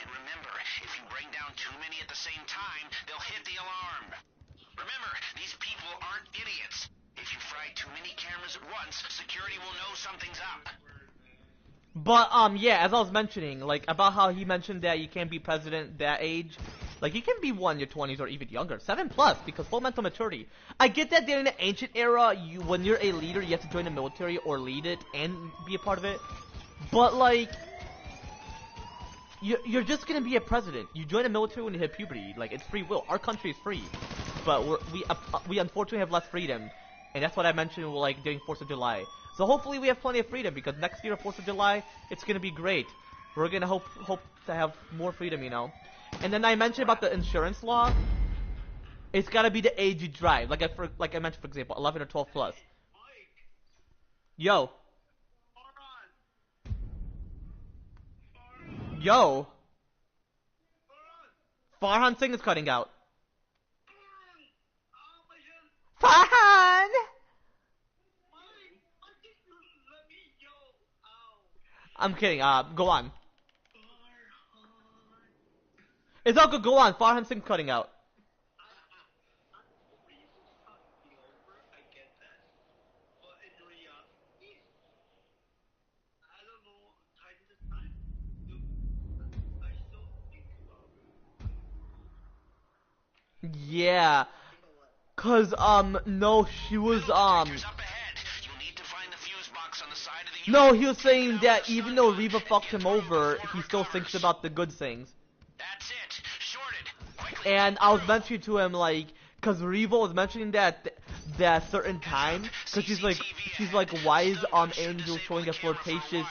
And remember, if you bring down too many at the same time, they'll hit the alarm. Remember, these people aren't idiots. If you fry too many cameras at once, security will know something's up. But, yeah, as I was mentioning, like, about how he mentioned that you can't be president that age. Like, you can be one in your 20s or even younger. 7 plus, because full mental maturity. I get that in the ancient era, when you're a leader, you have to join the military or lead it and be a part of it. But, like, you're just gonna be a president. You join the military when you hit puberty. Like, it's free will. Our country is free. But we unfortunately have less freedom. And that's what I mentioned, like, during 4th of July. So hopefully we have plenty of freedom, because next year, 4th of July, it's gonna be great. We're gonna hope to have more freedom, you know. And then I mentioned about the insurance law. It's gotta be the age you drive. Like I mentioned, for example, 11 or 12 plus. Yo. Yo. Farhan Singh is cutting out. Farhan! I'm kidding. Go on. It's all good. Go on. Farhan Singh's cutting out. Yeah. Cause, no, she was, Detectors up ahead. You'll need to find the fuse box on the side of the no, unit. he was Take it saying out that with a even stun though gun Reva and fucked get him through over, before he it still thinks recovers. about the good things. That's it. Shorted. Quickly. And get I was through. mentioning to him, like, cause Reva was mentioning that certain time, cause she's like, why is, Angel showing a flirtatious,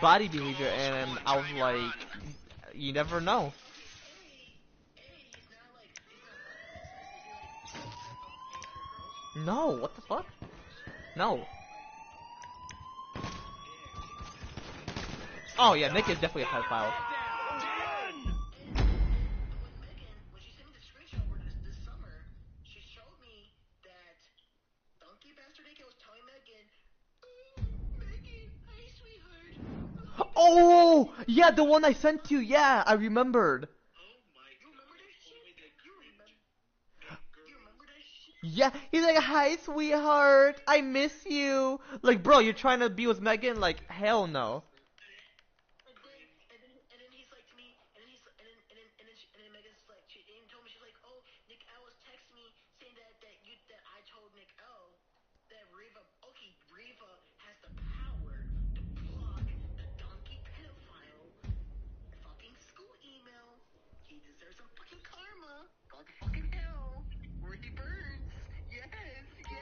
body behavior, and I was like, you never know. No, what the fuck? No. Oh yeah, Nick is definitely a pedophile. When she sent me the screenshot over this summer, she showed me that donkey bastard AK was telling Megan, "Oh, Megan, hi sweetheart." Oh, yeah, the one I sent you. Yeah, I remembered. Oh my, you remember that shit? You remember that shit? Yeah, he's like, hi, sweetheart. I miss you. Like, bro, you're trying to be with Megan? Like, hell no. And then he's like to me, and then Megan's like, she told me, she's like, oh, Nick L was texting me saying that I told Nick L that Reva has the power to block the donkey pedophile fucking school email. He deserves some fucking karma. Go to fucking hell where he burns. Yes.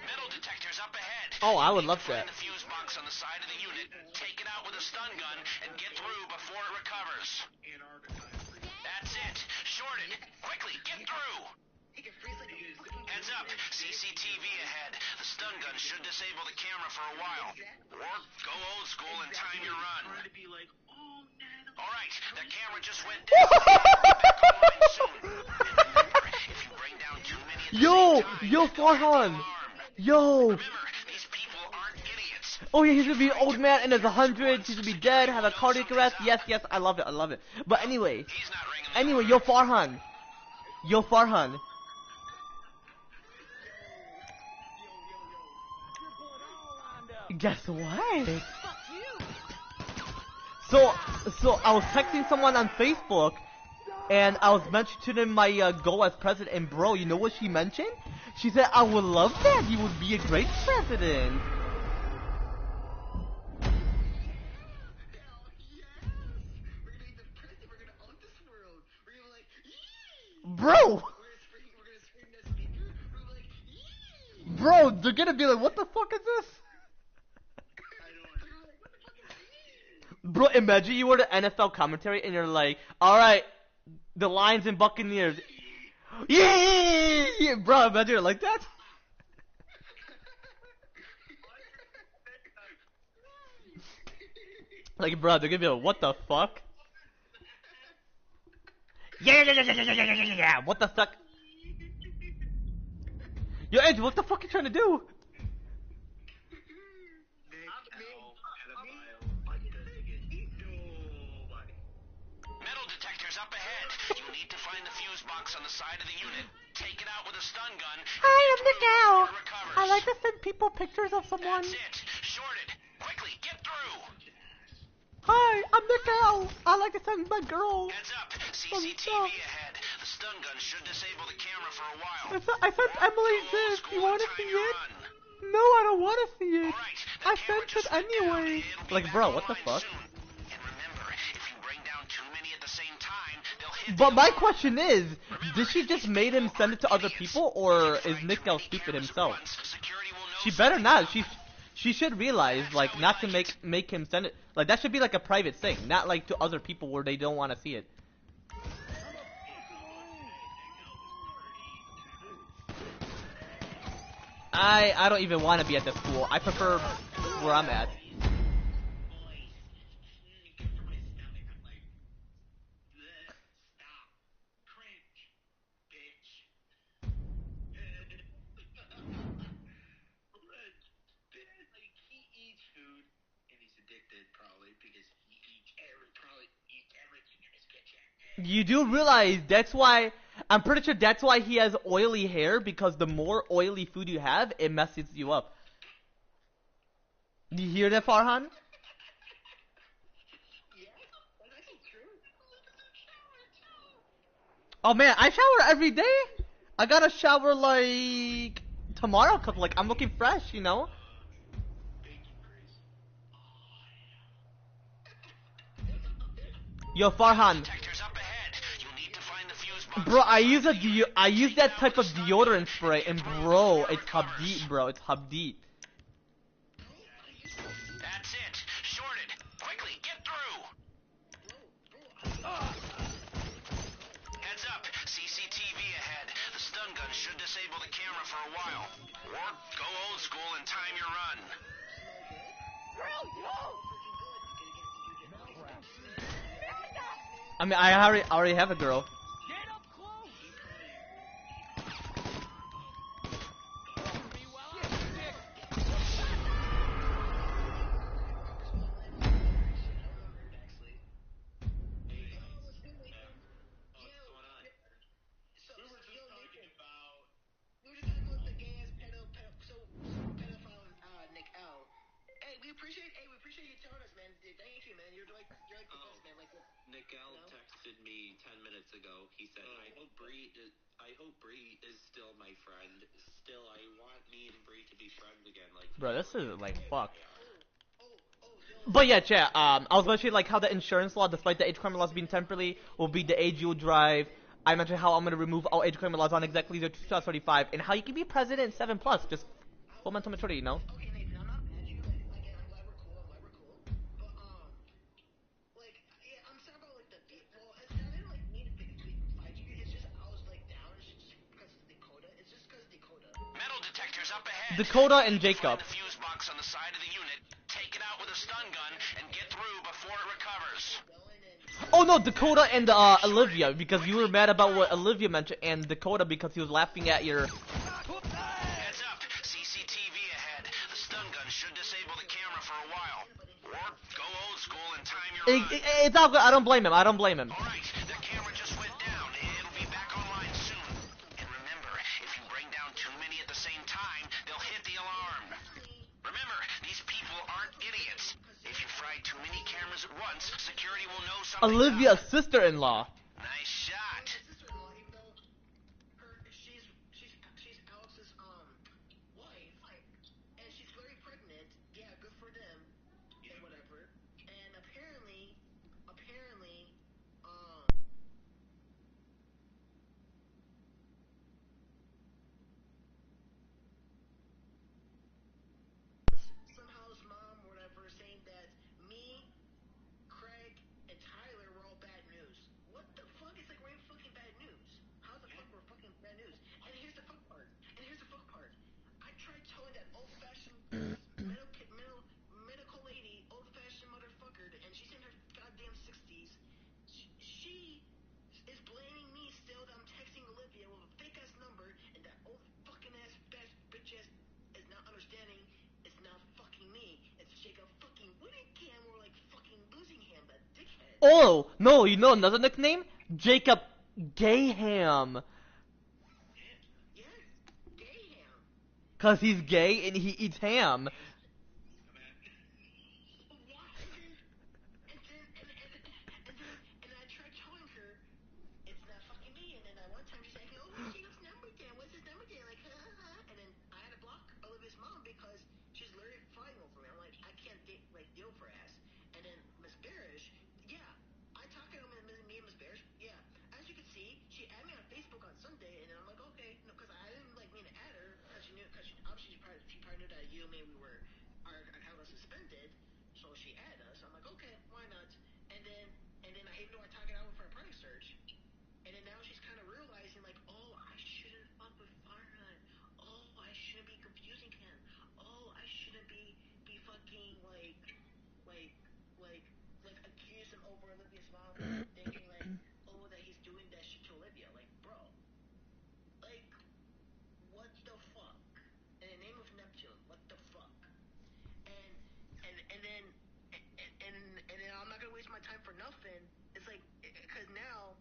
Metal detectors up ahead. Oh, I would You need love to find that. the fuse box on the side of the unit, take it out with a stun gun, and get through before it recovers. That's it. Shorted. Quickly, get through. He can freeze like a fucking Heads up. CCTV ahead. The stun gun should disable the camera for a while. Or go old school and time your run. Alright, the camera just went down. Back online soon. And remember, if you bring down too many at the Yo, same time, yo, they'll get the Farhan. alarm. Yo. Remember, these people aren't idiots. Oh yeah, he's gonna be an old man in his 100s. He's gonna be dead, have a cardiac arrest. Yes, yes, I love it. But anyway, He's not ringing the yo, Farhan. Yo, Farhan. Guess what? So I was texting someone on Facebook, and I was mentioning my goal as president. And bro, you know what she mentioned? She said, "I would love that. You would be a great president." Bro, bro, they're gonna be like, "What the fuck is this?" Bro, imagine you were the NFL commentary and you're like, "All right, the Lions and Buccaneers." Yeah, bro, imagine you're like that. Like, bro, they're gonna be like, "What the fuck?" Yeah. What the fuck? Yo, Edge, what the fuck you trying to do? Metal detectors up ahead. You'll need to find the fuse box on the side of the unit, take it out with a stun gun, and Hi, get I'm through Nick Al. before it recovers. I like to send people pictures of someone. That's it. Shorted. Quickly, get through. Hi, I'm Nick Al. I like to send my girl. Heads up. CCTV ahead. The stun gun should disable the camera for a while. I sent Emily Go old this. school You and wanna time see your it? run. No, I don't wanna see it. Alright, the I camera sent just it went down. anyway. It'll be Like, back bro, what the online fuck? soon. And remember, if you bring down too many at the same time, they'll hit But the my alarm. question is, did she just These made him people send it to aren't other idiots. people, If or you is find Nick too Al many stupid cameras at himself? once, security will know She better something's not. up. She should realize, That's like, how we not to like it. make him send it. Like, that should be like a private thing, not like to other people where they don't want to see it. I don't even want to be at the school. I prefer where I'm at. You do realize that's why, I'm pretty sure that's why he has oily hair, because the more oily food you have, it messes you up. Do you hear that, Farhan? Oh man, I shower every day? I gotta shower like tomorrow, cause like I'm looking fresh, you know. Yo, Farhan, bro, I use that type of deodorant spray, and bro, it's Habdeep, bro, it's Habdeep. That's it. Shorted. Quickly, get through. Heads up. CCTV ahead. The stun gun should disable the camera for a while. Or go old school and time your run. I mean, I already have a girl. We appreciate you telling us, man. Thank you, man. You're like the best, man. Like, Nickel texted me 10 minutes ago. He said, I hope Bree is still my friend. Still, I want me and Bree to be friends again. Like, Bro, this is like fuck. But yeah, chat. I was gonna say like how the insurance law, despite the age crime laws being temporary, will be the age you'll drive. I mentioned how I'm gonna remove all age crime laws on exactly the 2035, and how you can be president 7+, just full mental maturity, you know. okay, Nathan, I'm not mad at you. Like, again, I'm glad we're cool. But like, yeah, I'm sorry about like the beat. Well, it's not even like me to fight you. It's just I was like down. It's just because of Dakota. It's just because Dakota. Metal detectors up ahead. Dakota and Jacob. Find the fuse box on the side of the unit. Take it out with a stun gun and get through before it recovers. Oh no, Dakota and Olivia, because you were mad about what Olivia mentioned, and Dakota because he was laughing at your. Heads up, CCTV ahead. The stun gun should disable the camera for a while. Or go old school and time your run. It's all good. I don't blame him. Alright, the camera just went down. It'll be back online soon. And remember, if you bring down too many at the same time, they'll hit the alarm. Remember, these people aren't idiots. If you fry too many cameras at once, security will know something. Olivia's sister-in-law. Nice shot. Sister-in-law, even though she's Alex's wife, and she's very pregnant. Yeah, good for them, and whatever. And apparently, somehow his mom, whatever, saying that me, Craig, and Tyler were all bad news. What the fuck? It's like we're in fucking bad news. How the fuck we're fucking bad news? And here's the fuck part. I tried telling that old-fashioned medical lady, old-fashioned motherfucker, and she's in her goddamn 60s. She is blaming me still that I'm texting Olivia with a fake-ass number, and that old fucking-ass bitch-ass is not understanding. It's not fucking me. It's Jacob fucking Whittingham. We're like fucking losing him, that dickhead. Oh no, you know another nickname? Jacob Gayham. Yeah, Gayham. Cause he's gay and he eats ham. And I tried telling her it's not fucking me. And then one time she's like, "Oh, what's Jacob's number then? What's his number then?" Like, And then I had to block Olivia's mom because she's literally flying over me. I'm like, I can't deal with her ass. And then Miss Barish, yeah, I talked to me and Miss Barish. Yeah, as you can see, she added me on Facebook on Sunday, and then I'm like, okay, no, because I didn't like mean to add her because obviously she probably knew that you and me our account was suspended, so she added us. I'm like, okay, why not? And then I even though I talked it out with her product search, and then now she's kind of realizing like, oh, I shouldn't fuck with Farhan. Oh, I shouldn't be confusing him. Oh, I shouldn't be fucking like accuse him over Olivia's mom, thinking like, oh, that he's doing that shit to Olivia. Like, bro, like, what the fuck? In the name of Neptune, what the fuck? And then I'm not gonna waste my time for nothing. It's like, cause now,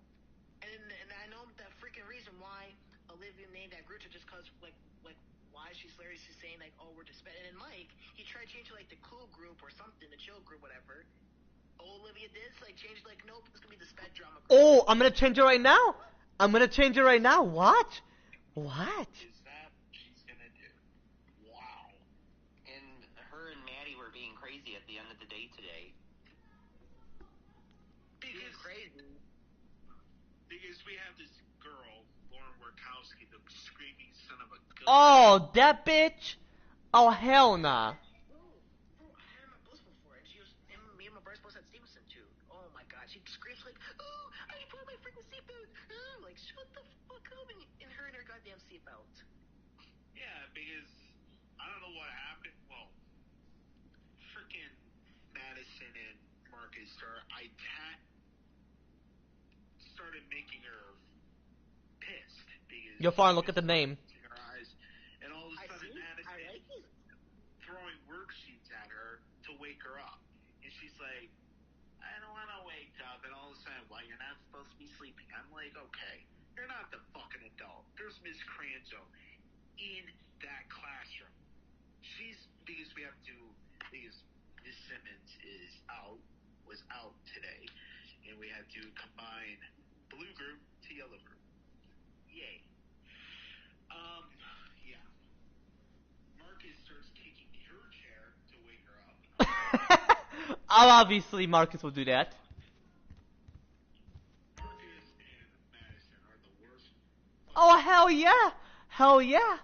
and I know the freaking reason why Olivia named that group to just cause like why she's saying like, oh, we're disbanded. And then Mike, he tried to change it like the cool group or something, the chill group, whatever. Olivia did like change like, nope, it's gonna be the sped drama group. Oh, I'm gonna change it right now. Watch. What? Is that what she's gonna do? Wow. And her and Maddie were being crazy at the end of the day today. Because we have this girl, Lauren Warkowski, the screaming son of a gun. Oh, that bitch? Oh, hell nah. Bro, I had her in my bus before, and me and my brother's bus at Stevenson too. Oh my god, she screams like, "Oh, I didn't put on my freaking seatbelt!" Like, shut the fuck up and her goddamn seatbelt. Yeah, because I don't know what happened. Well, freaking Madison and Marcus started making her pissed because You're fine, look at the name. in her eyes, and all of a sudden Madison throwing worksheets at her to wake her up, and she's like, "I don't want to wake up," and all of a sudden, "Well, you're not supposed to be sleeping." I'm like, okay, you're not the fucking adult. There's Miss Cranzo in that classroom. Because Miss Simmons was out today, and we had to combine blue group to yellow group. Yay. Yeah. Marcus starts kicking her chair to wake her up. Obviously, Marcus will do that. Marcus and Madison are the worst. Oh, hell yeah! Hell yeah!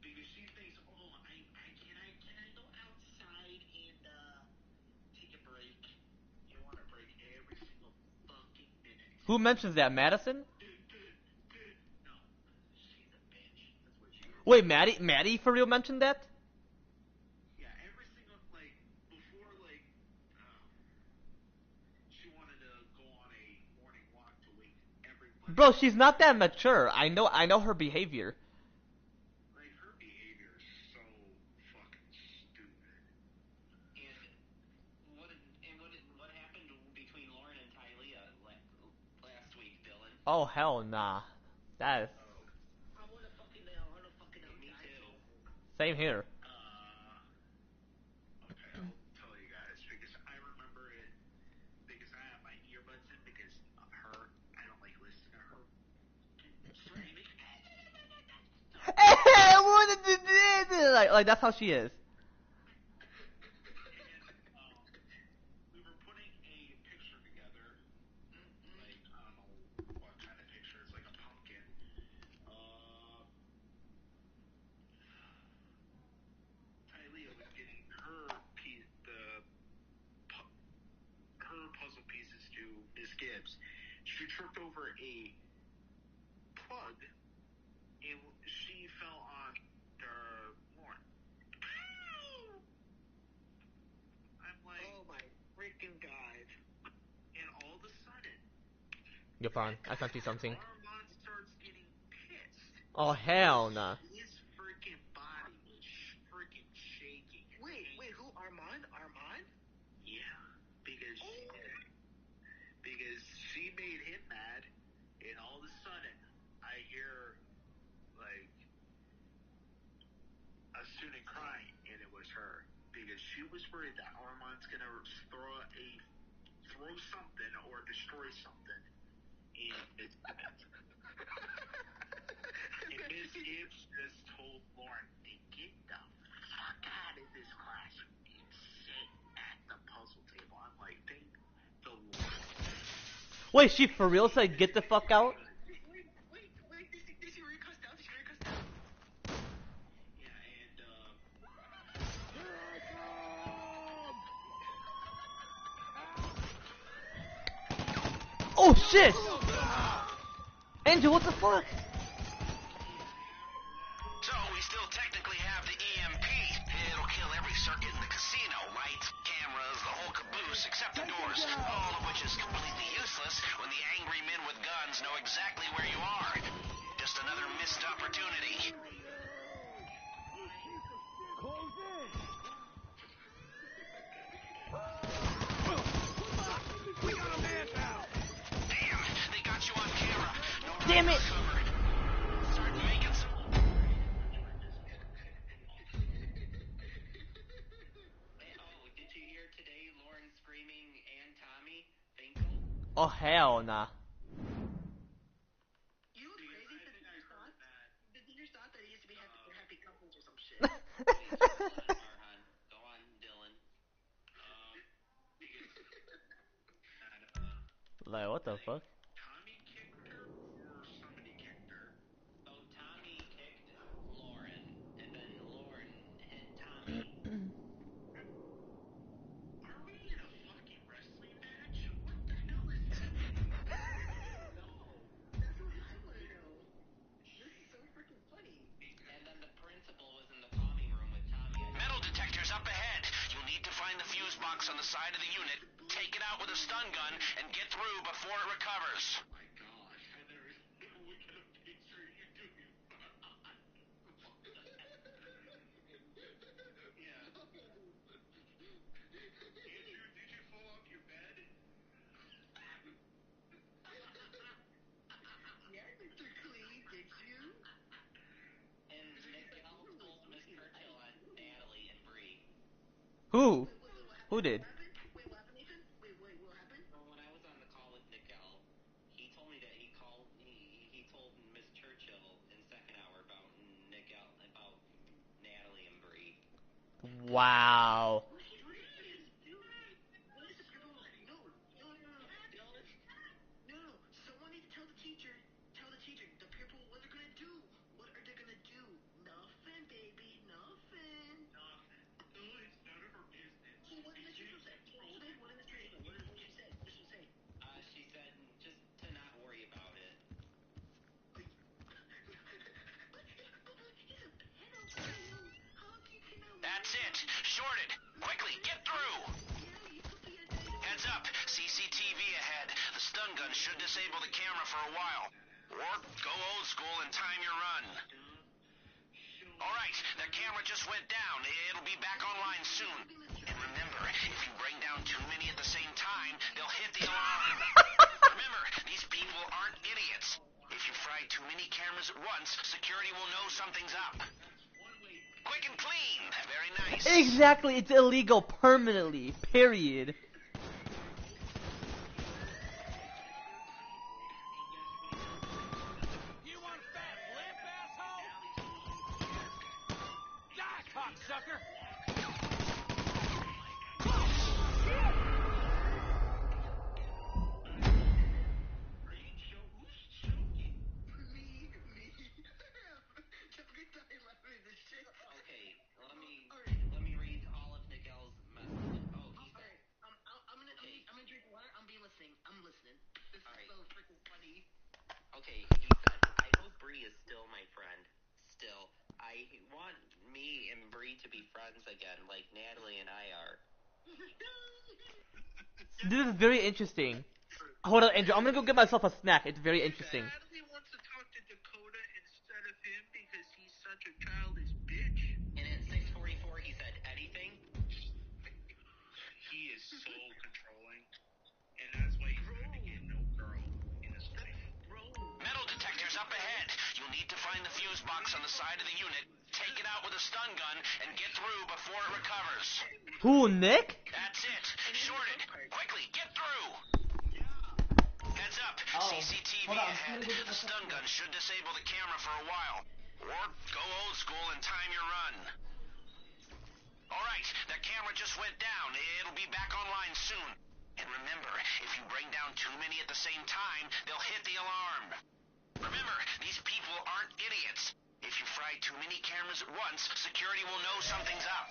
Because she thinks, oh, can I go outside and take a break? You want a break every single fucking minute. Who mentions that, Madison? No, she's a bitch. That's what she is. Wait, Maddie for real mentioned that? Yeah, every single, before, she wanted to go on a morning walk to wake everybody. Bro, she's not that mature. I know her behavior. Her behavior is so fucking stupid. And what happened between Lauren and Tylea last week, Dylan? Oh, hell nah. That is... I wanna fucking know. Me too. Same here. Okay, I'll tell you guys because I remember it because I have my earbuds in because of her. I don't like listening to her screaming. like that's how she is. We were putting a picture together. I don't know what kind of picture. It's like a pumpkin. Tylea was getting her puzzle pieces to Miss Gibbs. She tripped over a plug, and she fell on the lawn. I'm like, oh my freaking god! And all of a sudden, You're fine. I sent you something. Armand starts getting pissed. Oh, hell nah. His freaking body was freaking shaking. Wait, who? Armand? Yeah, because she made him mad, and all of a sudden, I hear a student crying, and it was her because she was worried that Armand's gonna throw something or destroy something, and Miss Gibbs just told Lauren, "Hey, get the fuck out of this classroom and sit at the puzzle table." I'm like, thank the Lord. Wait, she for real said get the fuck out? Wait, did she really cuss down? Yeah, and Oh shit! Angel, what the fuck? so we still technically have the EMP. It'll kill every circuit in the casino. Lights, cameras, the whole caboose, except the doors. All of which is completely useless when the angry men with guns know exactly where you are. Just another missed opportunity. Damn, they got you on camera. Damn it! Start making some. Did you hear today Lauren screaming and Tommy? Finkel? Oh, hell nah. You Like, what the fuck? Tommy kicked her or somebody kicked her? So Tommy kicked Lauren, and then Lauren hit Tommy. Are we in a fucking wrestling match? What the hell is happening? No. That's what I want to know. This is so freaking funny. And then the principal was in the calming room with Tommy. Metal detectors up ahead. You'll need to find the fuse box on the side of the unit, take it out with a stun gun, and get through before it recovers. Oh my gosh, Heather, we got a picture of you doing Yeah. Did you fall off your bed? Yeah, Mr. Clean, did you? And Miguel told Miss Churchill on Natalie and Bree. Who? What Who did? happened? Wait, what happened, Nathan? Wait, what happened? Well, when I was on the call with Miguel, he told me that he told Miss Churchill in second hour about Natalie and Bree. Wow. What is the people like? No. Someone needs to tell the teacher. The people what they're gonna do. What are they gonna do? Nothing, baby. Nothing. No, it's none of her business. So what did the teacher say? What did the teacher say? What did she say? What did she say? She said just to not worry about it. But he's a pedophile. How can you cannot That's it. Shorted. Quickly, get through. Heads up. CCTV ahead. The stun gun should disable the camera for a while. Or go old school and time your run. Alright, that camera just went down. It'll be back online soon. And remember, if you bring down too many at the same time, they'll hit the alarm. Remember, these people aren't idiots. If you fry too many cameras at once, security will know something's up. Quick and clean. Very nice. Exactly, it's illegal permanently. Period. You want fat lip, asshole? Die, cocksucker! Okay, let me read all of Miguel's messages. Oh, he said. I'm gonna drink water. I'm listening. I'm listening. This is Alright. so freaking funny. Okay, he said, I hope Bree is still my friend. Still, I want me and Bree to be friends again, like Natalie and I are. This is very interesting. Hold on, Andrew. I'm gonna go get myself a snack. It's very interesting. Natalie wants to talk to Dakota instead of him because he's such a childish bitch. And at 6:44, he said, anything? He is so controlling, and that's why he's gonna get no girl in his life. Metal detectors up ahead. You'll need to find the fuse box on the side of the unit, take it out with a stun gun, and get through before it recovers. Who, Nick? That's it. Shorted. Quickly, get through. Heads up. CCTV ahead. The stun gun should disable the camera for a while. Or go old school and time your run. Alright, that camera just went down. It'll be back online soon. And remember, if you bring down too many at the same time, they'll hit the alarm. Remember, these people aren't idiots. If you fry too many cameras at once, security will know something's up.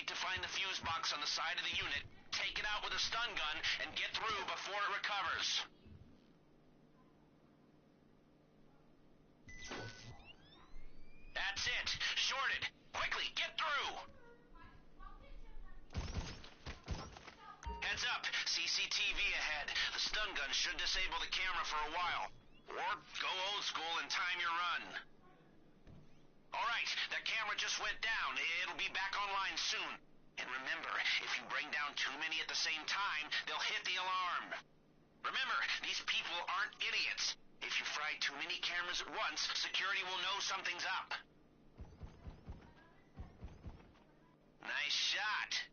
need to find the fuse box on the side of the unit, take it out with a stun gun, and get through before it recovers. That's it. Shorted. Quickly, get through. Heads up. CCTV ahead. The stun gun should disable the camera for a while. Or go old school and time your run. Alright, that camera just went down. It'll be back online soon. And remember, if you bring down too many at the same time, they'll hit the alarm. Remember, these people aren't idiots. If you fry too many cameras at once, security will know something's up. Nice shot.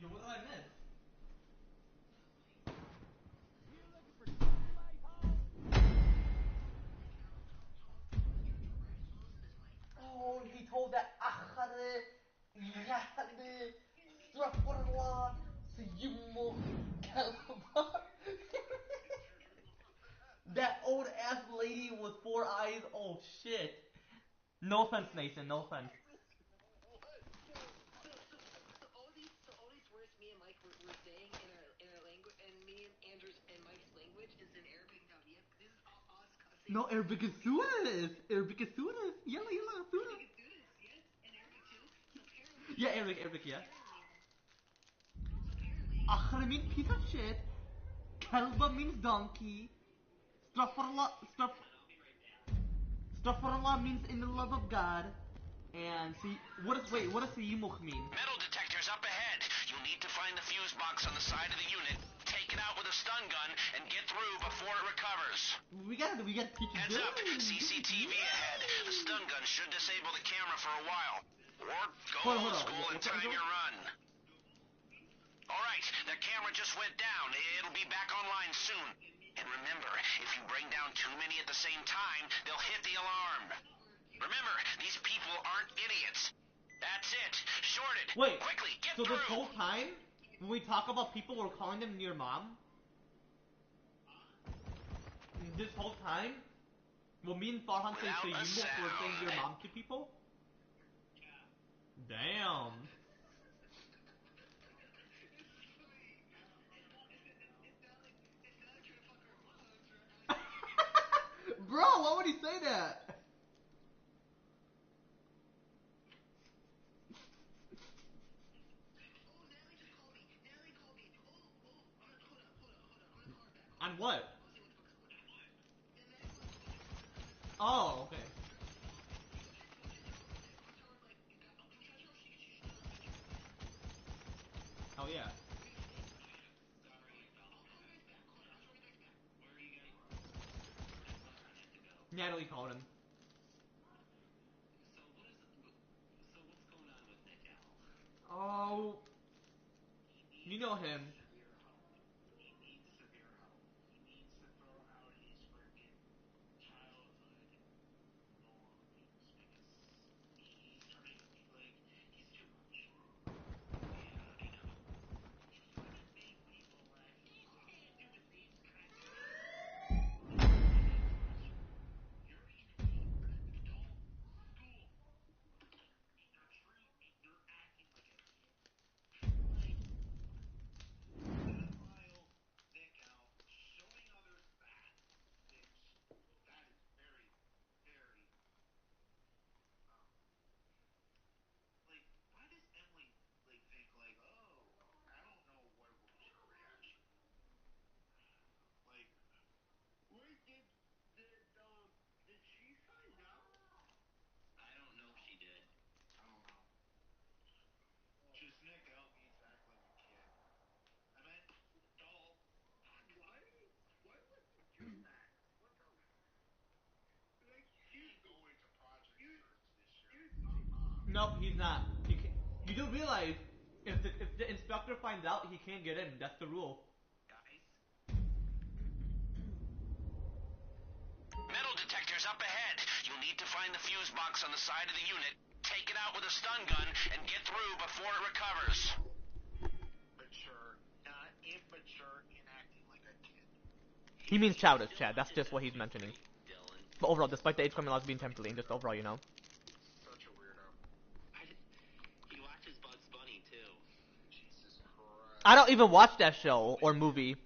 Yo, what did I miss? Oh, he told that أخذ يعني استغفر الله سيمه كلبا. That old ass lady with 4 eyes. Oh shit. No offense, Nathan. No offense. So all these words me and Mike were saying in our language, and me and Andrew's and Mike's language is in Arabic now. Yeah, this is all us cussing. No, Arabic is Suez. Arabic is Suez. Yalla, yalla, Suez. We can do this, yes, in Arabic too. So apparently. Yeah, Arabic, yeah. So apparently. Akhra means piece of shit. Kalba means donkey. Astaghfirullah means in the love of God. And see, what does Siyimukh mean? Metal detectors up ahead. You'll need to find the fuse box on the side of the unit, take it out with a stun gun, and get through before it recovers. We gotta teach you. Heads up, CCTV ahead. The stun gun should disable the camera for a while. Or go old school and time your run. Alright, that camera just went down. It'll be back online soon. And remember, if you bring down too many at the same time, they'll hit the alarm. Remember, these people aren't idiots. That's it. Shorted. Wait, quickly, get so through. this whole time, when we talk about people, we're calling them your mom? This whole time, when me and Farhan say Siyimukh, we're saying your mom to people? Damn. Bro, why would he say that? On what? Oh, okay. Oh yeah. Natalie called him. So what's going on with Nick Al? Oh, you know him. He needs severe help. He needs to throw out his freaking childhood belongings because he's starting to be like, he's too much. Yeah, I know. He's trying to make people laugh. You can't do the same kind of thing. You're in a nope, he's not. You do realize if the inspector finds out, he can't get in. That's the rule. Metal detectors up ahead. You'll need to find the fuse box on the side of the unit, take it out with a stun gun, and get through before it recovers. Mature, not immature, and acting like a kid. He means childish, Chad. That's just what he's mentioning. But overall, despite the age criminal laws being temporarily, just overall, you know. Such a weirdo. He watches Bugs Bunny too. Jesus Christ. I don't even watch that show or movie.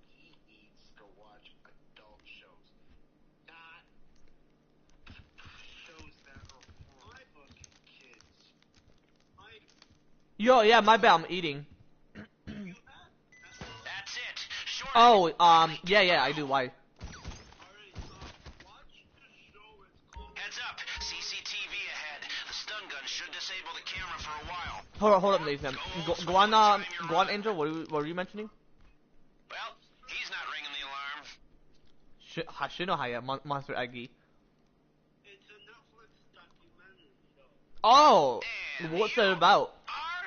He needs to watch adult shows, not shows that are for fucking kids. Yo, yeah, my bad. I'm eating. That's it. Short. Oh, yeah, I do. Why? Heads up. CCTV ahead. The stun gun should disable the camera for a while. Hold up, Nathan. Go on, Angel. What were you mentioning? Well, he's not ringing the alarm. Shinohaya, Monster Eggy. It's a Netflix documentary show. Oh, And what's you it about? are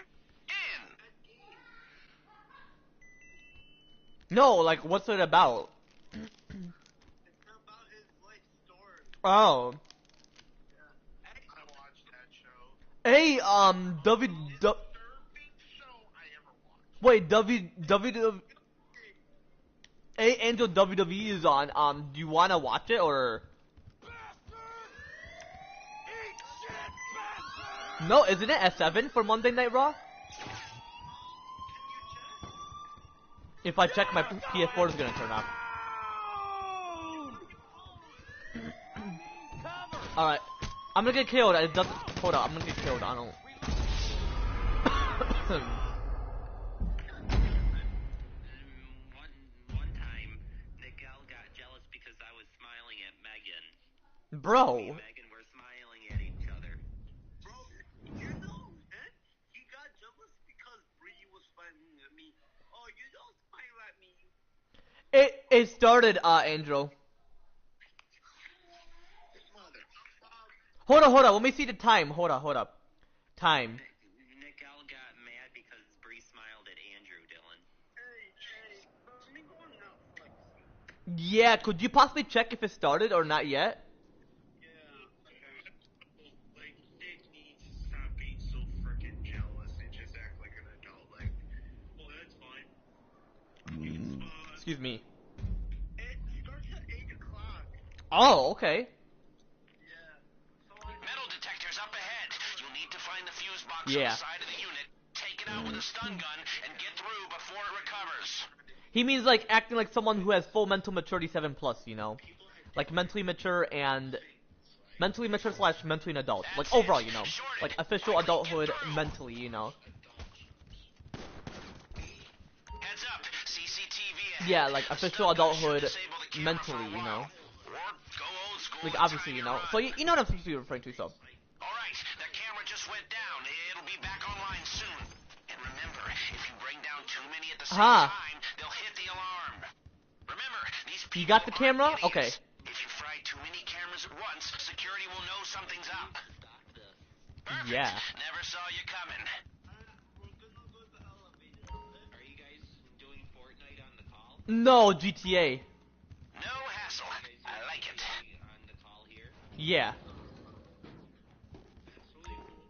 in. No, like, what's it about? It's about his life story. Oh. I watched that show. Hey, Disturbing show I ever watched. wait, hey, Angel, WWE is on. Do you wanna watch it or? No, isn't it at 7 for Monday Night Raw? If I check, my PS4 is gonna turn off. Alright. I'm gonna get killed. It doesn't. Hold on, I'm gonna get killed. I don't. One time, Miguel got jealous because I was smiling at Megan. Bro. Me and Megan were smiling at each other. Bro, you know, he got jealous because Bree was smiling at me. Oh, you don't smile at me. It started, Angel. Hold on. Let me see the time. Hold up. Time. Miguel got mad because Bree smiled at Andrew, Dylan. Hey, let me go on Netflix. Yeah, could you possibly check if it started or not yet? Like, Nick needs to stop being so freaking jealous and just act like an adult. Like, well, that's fine. Excuse me. It starts at 8 o'clock. Oh, okay. Metal detectors up ahead. You'll need to find the fuse box on Yeah. the side of the unit, take it out with a stun gun, and get through before it recovers. He means like acting like someone who has full mental maturity 7+, you know, like mentally mature slash mentally an adult, like overall, you know, like official adulthood mentally, you know. Heads up. CCTV ahead. Yeah, like The official stun gun should adulthood disable the camera for a mentally, you know. while. Or go old school Like and obviously, time you your know. run. So you know what I'm supposed to be referring to, so. Alright, the camera just went down. It'll be back online soon. And remember, if you bring down too many at the same Huh. time, they'll hit the alarm. Remember, these people You got the aren't camera? idiots. Okay. If you fry too many cameras at once, security will know something's up. Perfect. Yeah. Never saw you coming. We're gonna go to the elevator, okay? Are you guys doing Fortnite on the call? No, GTA. No hassle. I like it. On the call here? Yeah. That's really cool.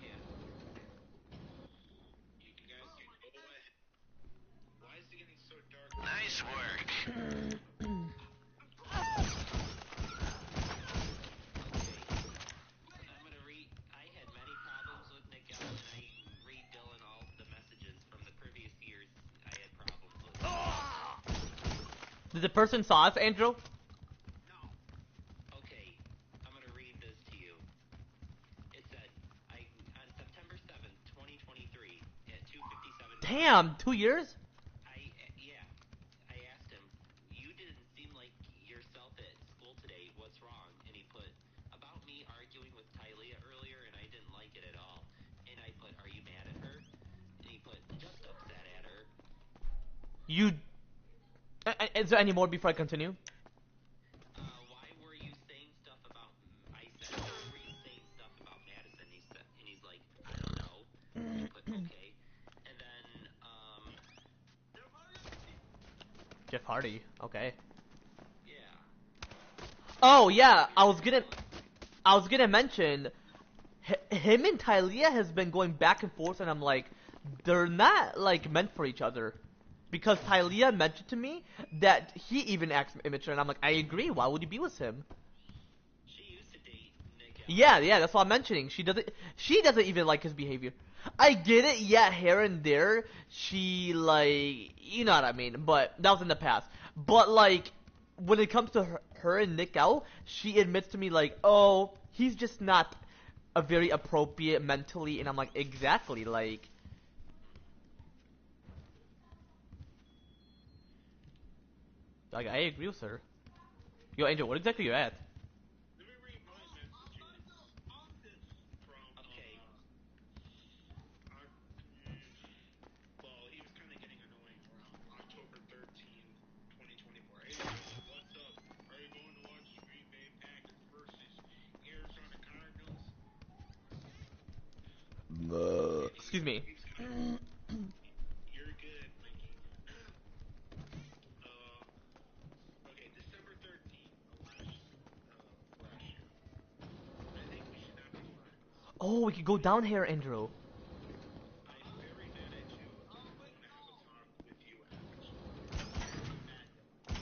Yeah. You guys can go ahead. Why is it getting so dark? Nice work. I'm gonna read. I had many problems with Miguel, and I read Dylan all the messages from the previous years I had problems with. Did the person saw us, Angel? Okay, I'm gonna read this to you. It said, on September 7th, 2023, at 2:57. Damn, 2 years? I asked him, you didn't seem like yourself at school today. What's wrong? And he put, about me arguing with Tylea earlier, and I didn't like it at all. And I put, are you mad at her? And he put, just upset at her. You... Is there any more before I continue? Why were you saying stuff about I said her Jeff Hardy. Okay. Yeah. Oh yeah, I was gonna mention him and Tylea has been going back and forth, and I'm like, they're not like meant for each other, because Tylea mentioned to me that he even asked Immature, and I'm like, I agree. Why would you be with him? She used to date Nick. Yeah, that's what I'm mentioning. She doesn't even like his behavior. I get it, yeah, here and there, she like, you know what I mean, but that was in the past. But like, when it comes to her and Nick out, she admits to me like, oh, he's just not a very appropriate mentally, and I'm like, exactly, like, I agree with her. Yo, Angel, what exactly are you at? Let me read my messages from, Okay. well, he was kind of getting annoying around October 13th, 2024. Hey, Joe, what's up? Are you going to watch Green Bay Packers versus Arizona Cardinals? Excuse me. You're good, Mikey. Okay, December 13th of last year. I think we should not be friends. Oh, we could go down here, Andrew. I'm very mad at you and I want to have a talk with you after school. Very mad, Dylan.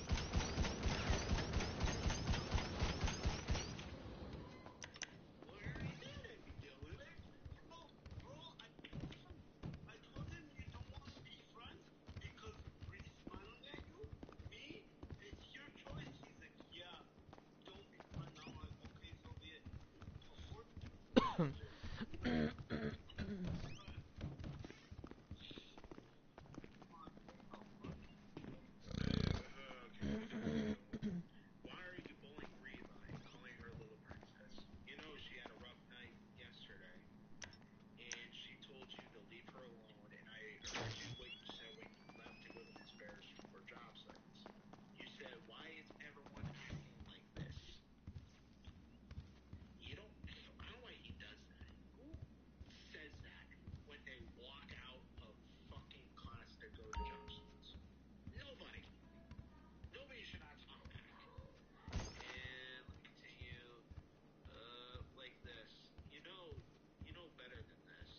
Why are you mad at me, Dylan? Bro, I told him you don't want to be friends because Bree's smiling at you. Me? It's your choice. He's like, yeah, don't be friends. I'm like, okay, so be it. Why are you bullying Reva and calling her little princess? You know she had a rough night yesterday, and she told you to leave her alone, and I heard you what you said when you left to go to Miss Bear's for job sites. You said, why is everyone acting like this? You don't, I don't know why he does that. Who says that when they walk out of fucking class to go to job sites? Nobody. Nobody should not talk back. And let me continue. Like this. You know better than this.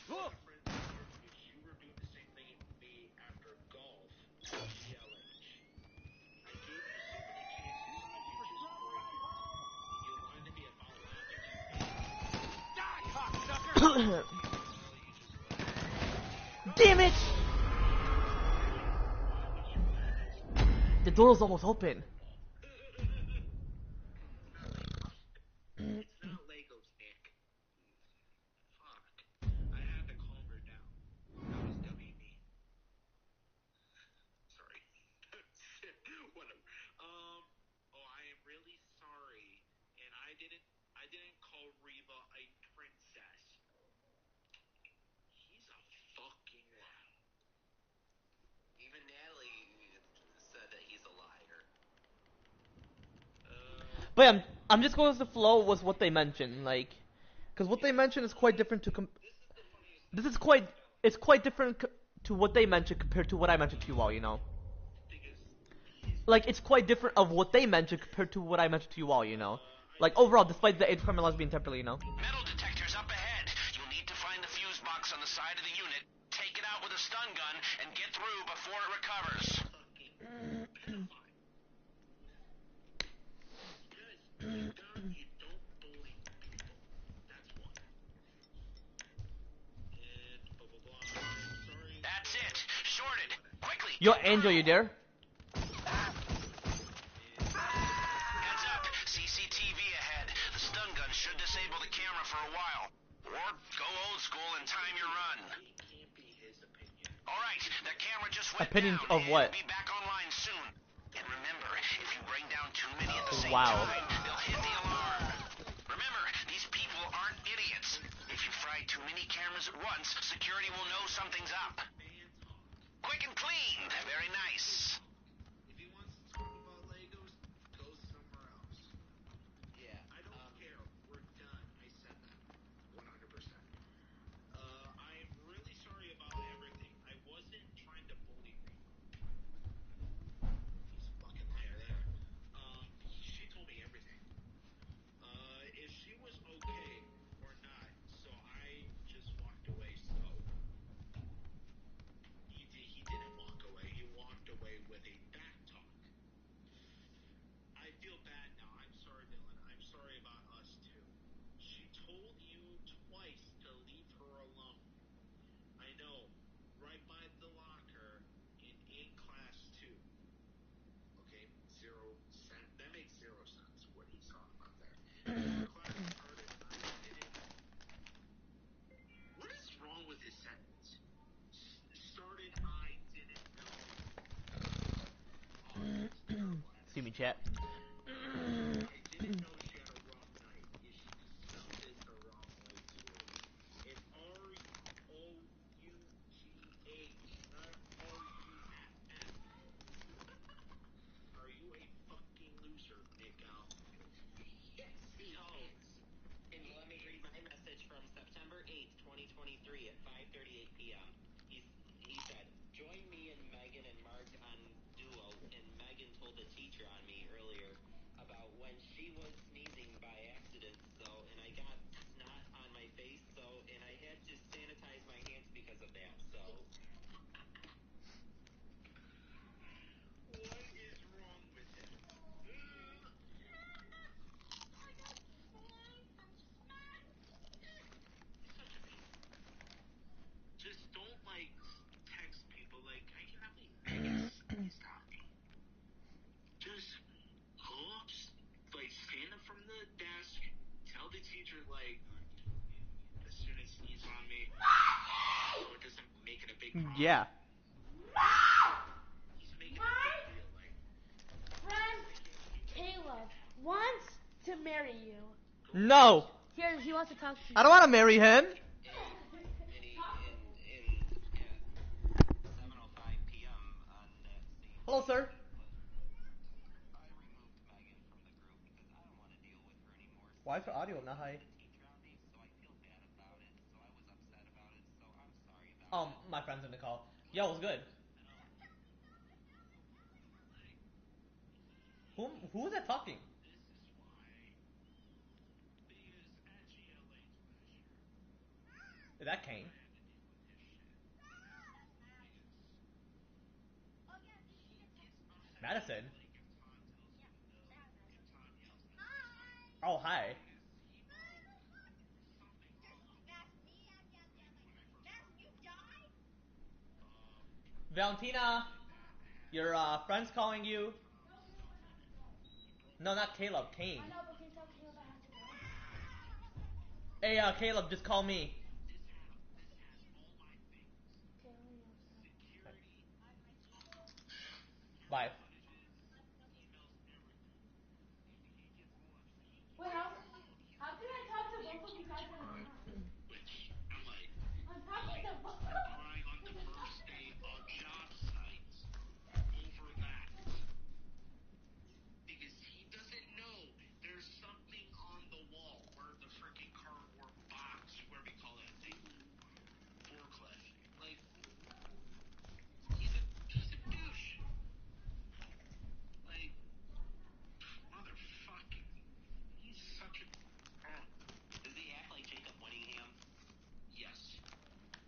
I'm not friends with her because you were doing the same thing to me after golf at GLH. I gave you so many chances and you just break it. And you wanted to be a foul laughing at me. Die, cocksucker! Well, you just left. Damn it! Why was you mad? The door was almost open. It's not Legos, Nick. Fuck. I had to calm her down. That was WB. Sorry. Whatever. I am really sorry, and I didn't call Reva a princess. He's a fucking liar. Even Natalie said that he's a liar. But yeah, I'm just going with the flow was what they mentioned, like, because what they mentioned is quite different to This is the funniest thing this is about quite this show. it's quite different to what they mentioned compared to what I mentioned to you all, you know. Because he's Like, it's quite different of what they mentioned compared to what I mentioned to you all, you know. I Like, overall, despite the age criminals being temporarily, you know. Metal detectors up ahead. You'll need to find the fuse box on the side of the unit, take it out with a stun gun, and get through before it recovers. fucking pedophile. You don't bully people. That's one. And blah blah blah. I'm sorry. That's it. Shorted. Quickly. Yo, get Angel, you through. there? Heads up. CCTV ahead. The stun gun should disable the camera for a while. Or go old school and time your run. It can't be his opinion. All right. The camera just went Opinion down. of what? It'll be back online soon. And remember, if you bring down too many at the same Wow. time, they'll hit the alarm. Remember, these people aren't idiots. If you fry too many cameras at once, security will know something's up. Man talk. Quick and clean. Very nice. If he wants to talk about Legos, go somewhere else. Yeah. I don't care. We're done. I said that. 100%. I am really sorry about everything. I wasn't trying to bully Reva. me chat. I didn't know she had a rough night. She just spelled it the wrong way too. It's Roughh, not Ruff. Are you a fucking loser, Nico? Yes, he So, is. and let me read my message from September 8th, 2023 at 5:38 p.m. He said, join me and Megan and Mark on Duo, and Megan told the teacher on me earlier about when she was sneezing by accident, and I got snot on my face, and I had to sanitize my hands because of that, What is wrong with him? Such a piece. Just don't text people I cannot believe Megan sneezed on me. Just go up, stand up from the desk, tell the teacher as soon as sneeze on me, so it doesn't make it a big problem. Yeah. He's making a big deal. Friend Caleb wants to marry you. No. Here, he wants to talk to you. I don't want to marry him. in 7:05 p.m. on that same Hello, sir. I removed Megan from the group because I don't want to deal with her anymore. Why is her audio not high? The teacher on me, so I feel bad about it. So I was upset about it. So I'm sorry about it. My friend's in the call. Yo, what's good? Who is that talking? This is why. Because at GLH last year, Is that Kane? I had to deal with his shit. Because Madison. if Tom tells you no, if Tom yells no, Oh, hi. he broke something wrong with the wall. When I first started Valentina, your friend's calling you. No, not Caleb. Kane. I know, but can you tell Caleb I have to go? Hey, Caleb, just call me. this has all my things. Okay, let me know. Security, Bye. footages, emails, everything. He gets morphine. Wait, how can I talk to both of you guys at a time? Which I'm like, I'm talking to both. crying on the first day of job sites over that. Because he doesn't know there's something on the wall where the freaking cardboard box, where we call that thing, forklift. He's a douche. Motherfucking, he's such a. Does he act like Jacob Winningham? Yes.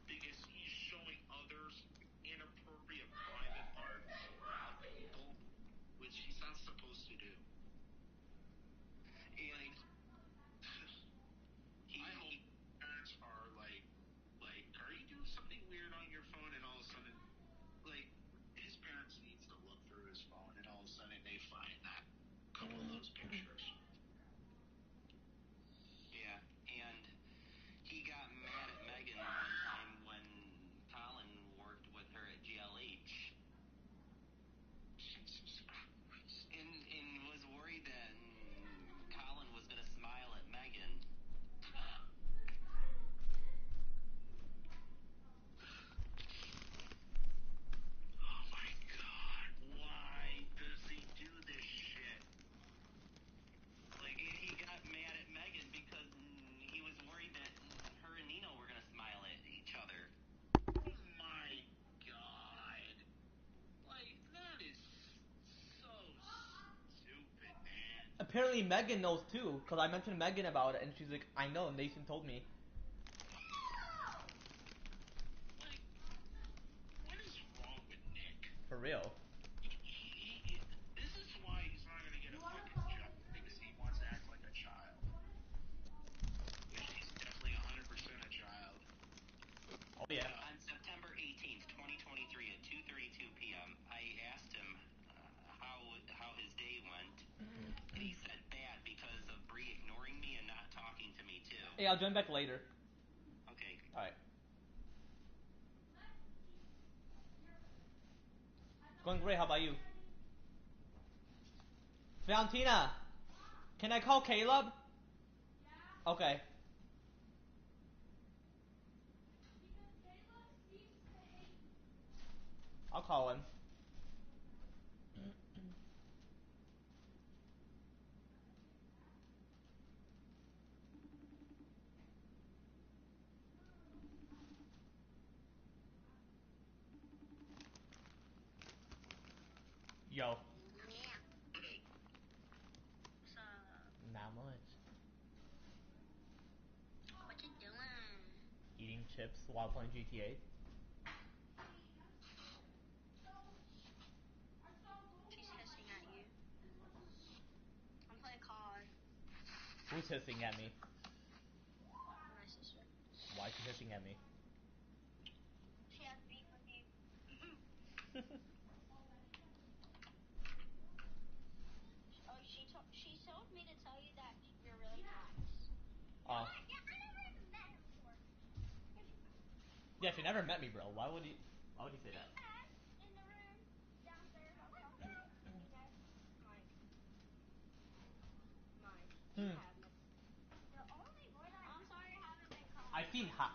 Because he's showing others inappropriate private parts of people, which he's not supposed to do. And I hope parents are are you doing something weird on your phone? And all of a sudden, his parents needs to look through his phone, and all of a sudden they find that couple of those pictures. yeah, and he got mad at Megan one time when Colin worked with her at GLH. Jesus Christ. And was worried that Colin was going to smile at Megan. Oh my God. Why does he do this shit? He got mad at Megan because he was worried that her and Nino were going to smile at each other. Oh my God. That is so stupid, man. Apparently Megan knows too, because I mentioned Megan about it, and she's like, I know, Nathan told me. What is wrong with Nick? For real. This is why he's not going to get a fucking job, because he wants to act like a child. Which he's definitely 100% a child. Oh yeah. On September 18th, 2023 at 2:32 p.m., I asked him how his day went, and he said bad because of Bree ignoring me and not talking to me too. Hey, I'll join back later. Okay. Alright. Going great, how about you? Valentina, can I call Caleb? Okay. I'll call him. Yo. What's up? Not much. What you doing? Eating chips while playing GTA. She's hissing at you. I'm playing COD. Who's hissing at me? My sister. Why is she hissing at me? She has beef with you. Oh, she told me to tell you that you're really nice. Oh. Yeah, I never even met him before. Yeah, she never met me, bro. Why would you say that? In the room downstairs, I was talking to you guys. Mike. You have met. The only word I'm sorry I haven't been called.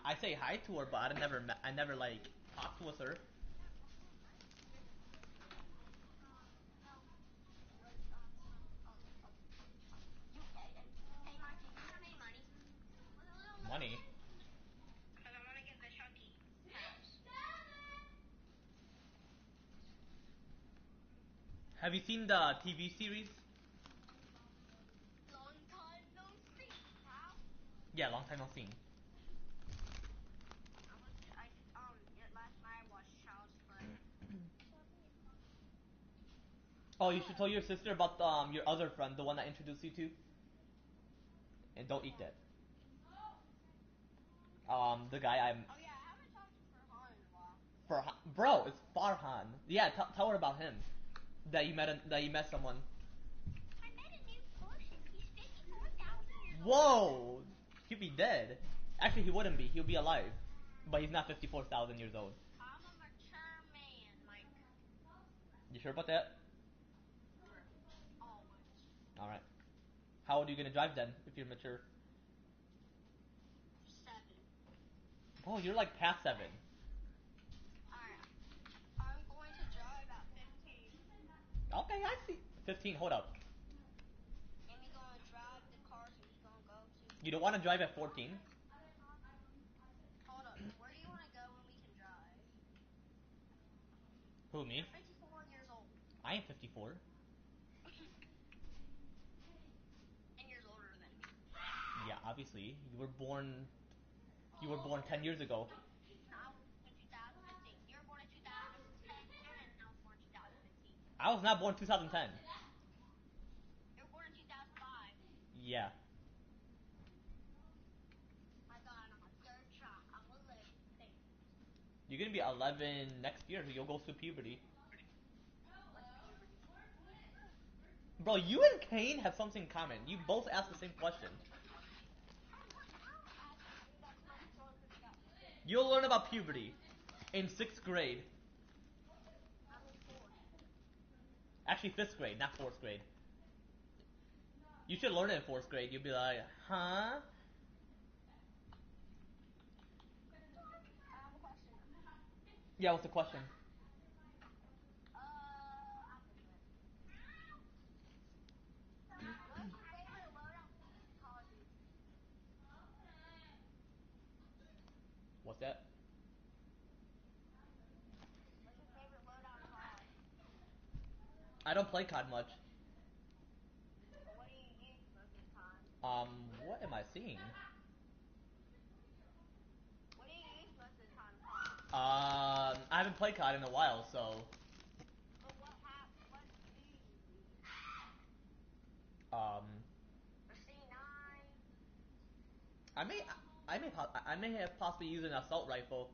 I say hi to her, but I never like talked with her. Hey, Mike, do you have any money? Money. Because I want to get the Chucky house. Have you seen the TV series? Long time no see, huh? Yeah, long time no seen. Last night I watched Child's Play. Oh, you should tell your sister about your other friend, the one I introduced you to. And don't eat that. The guy I'm. Oh yeah, I haven't talked to Farhan in a while. Bro, it's Farhan. Yeah, tell her about him. That you met someone. I met a new person. He's 54,000 years old. Whoa! He'd be dead. Actually, he wouldn't be. He'll be alive. But he's not 54,000 years old. I'm a mature man, Mike. You sure about that? Always. Alright. How old are you gonna drive then, if you're mature? 7. Bro, you're like past 7. Alright. I'm going to drive at 15. Okay, I see. 15, hold up. And he's going to drive the cars and he's going to go to... You don't want to drive at 14? Hold up. Where do you want to go when we can drive? Who, me? You're 54 years old. I ain't 54. 10 years older than me. Yeah, obviously. You were born 10 years ago. No, I was born in 2015. You were born in 2010 and I was born in 2015. I was not born 2010. You were born in 2005. Yeah. I got it on my 3rd try. I'm 11. You're gonna be 11 next year. You'll go through puberty. What's puberty? Bro, you and Kane have something in common. You both ask the same question. You'll learn about puberty in 6th grade. I'm in 4th. Actually, 5th grade, not 4th grade. You should learn it in 4th grade. You'll be like, huh? I have a question. Yeah, what's the question? I forget. What's your favorite loadout in Call of Duty? What's that? What's your favorite loadout in COD? I don't play COD much. What do you use most of the time? What am I seeing? What do you use most of the time in COD? I haven't played COD in a while, so. But what do you use? Um, A C9? I may have possibly used an assault rifle.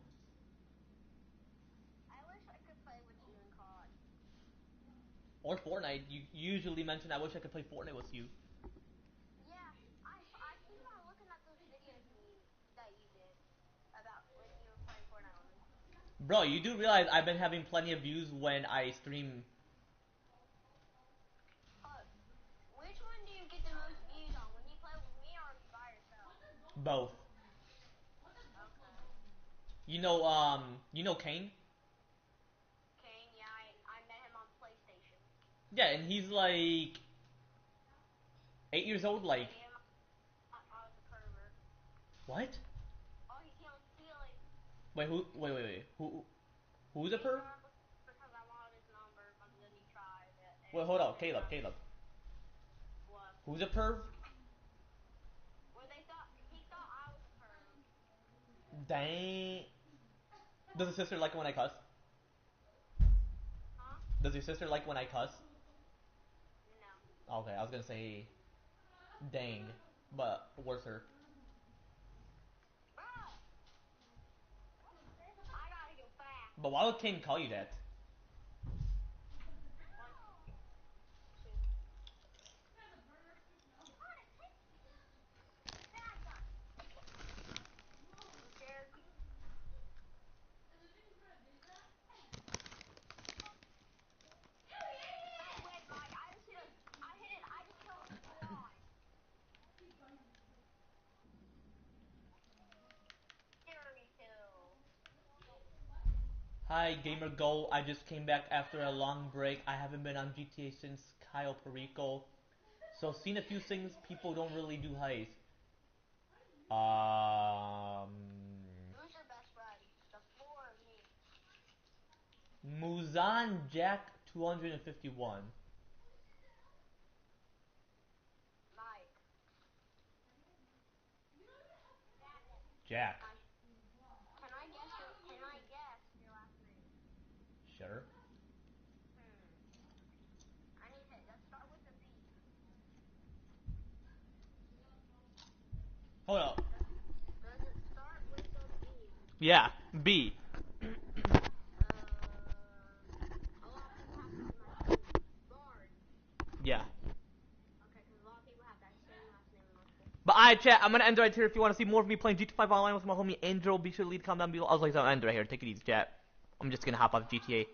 I wish I could play with you in COD. Or Fortnite. You usually mention I wish I could play Fortnite with you. Yeah, I keep on looking at those videos that you did about when you were playing Fortnite with me. Bro, you do realize I've been having plenty of views when I stream. Both. Okay. You know Kane? Kane, yeah, I met him on PlayStation. Yeah, and he's like 8 years old. Like Him, I was a pervert. what? Oh, he's on the ceiling. Wait, who? Wait. Who's a perv? Because I wanted his number, but then he tried it. Wait, hold on, Caleb. What? Who's a perv? Well, he thought I was a perv. Dang. Does his sister like when I cuss? Huh? Does your sister like when I cuss? No. Okay, I was gonna say dang, but worse her. Bruh! I gotta go back. But why would Kane call you that? One, two. Cherokee. No way, Mike. I just killed a squad. Scary kill. Hi, Gamer Go. I just came back after a long break. I haven't been on GTA since Kyle Perico. So, seen a few things people don't really do heists. Who's your best friend? The four or me? Muzan Jack 251. Mike. Jack. Can I guess your last name? Sure. I need to. Let's start with the B. Hold up. Does it start with the B? Yeah, B. A lot of people have the same last name. Bard. Yeah. Okay, because a lot of people have that same last name in my school. But alright, chat, I'm gonna end right here. If you want to see more of me playing GTA 5 online with my homie Angel, be sure to leave a comment down below. I was like, I'm gonna end right here. Take it easy, chat. I'm just gonna hop off GTA.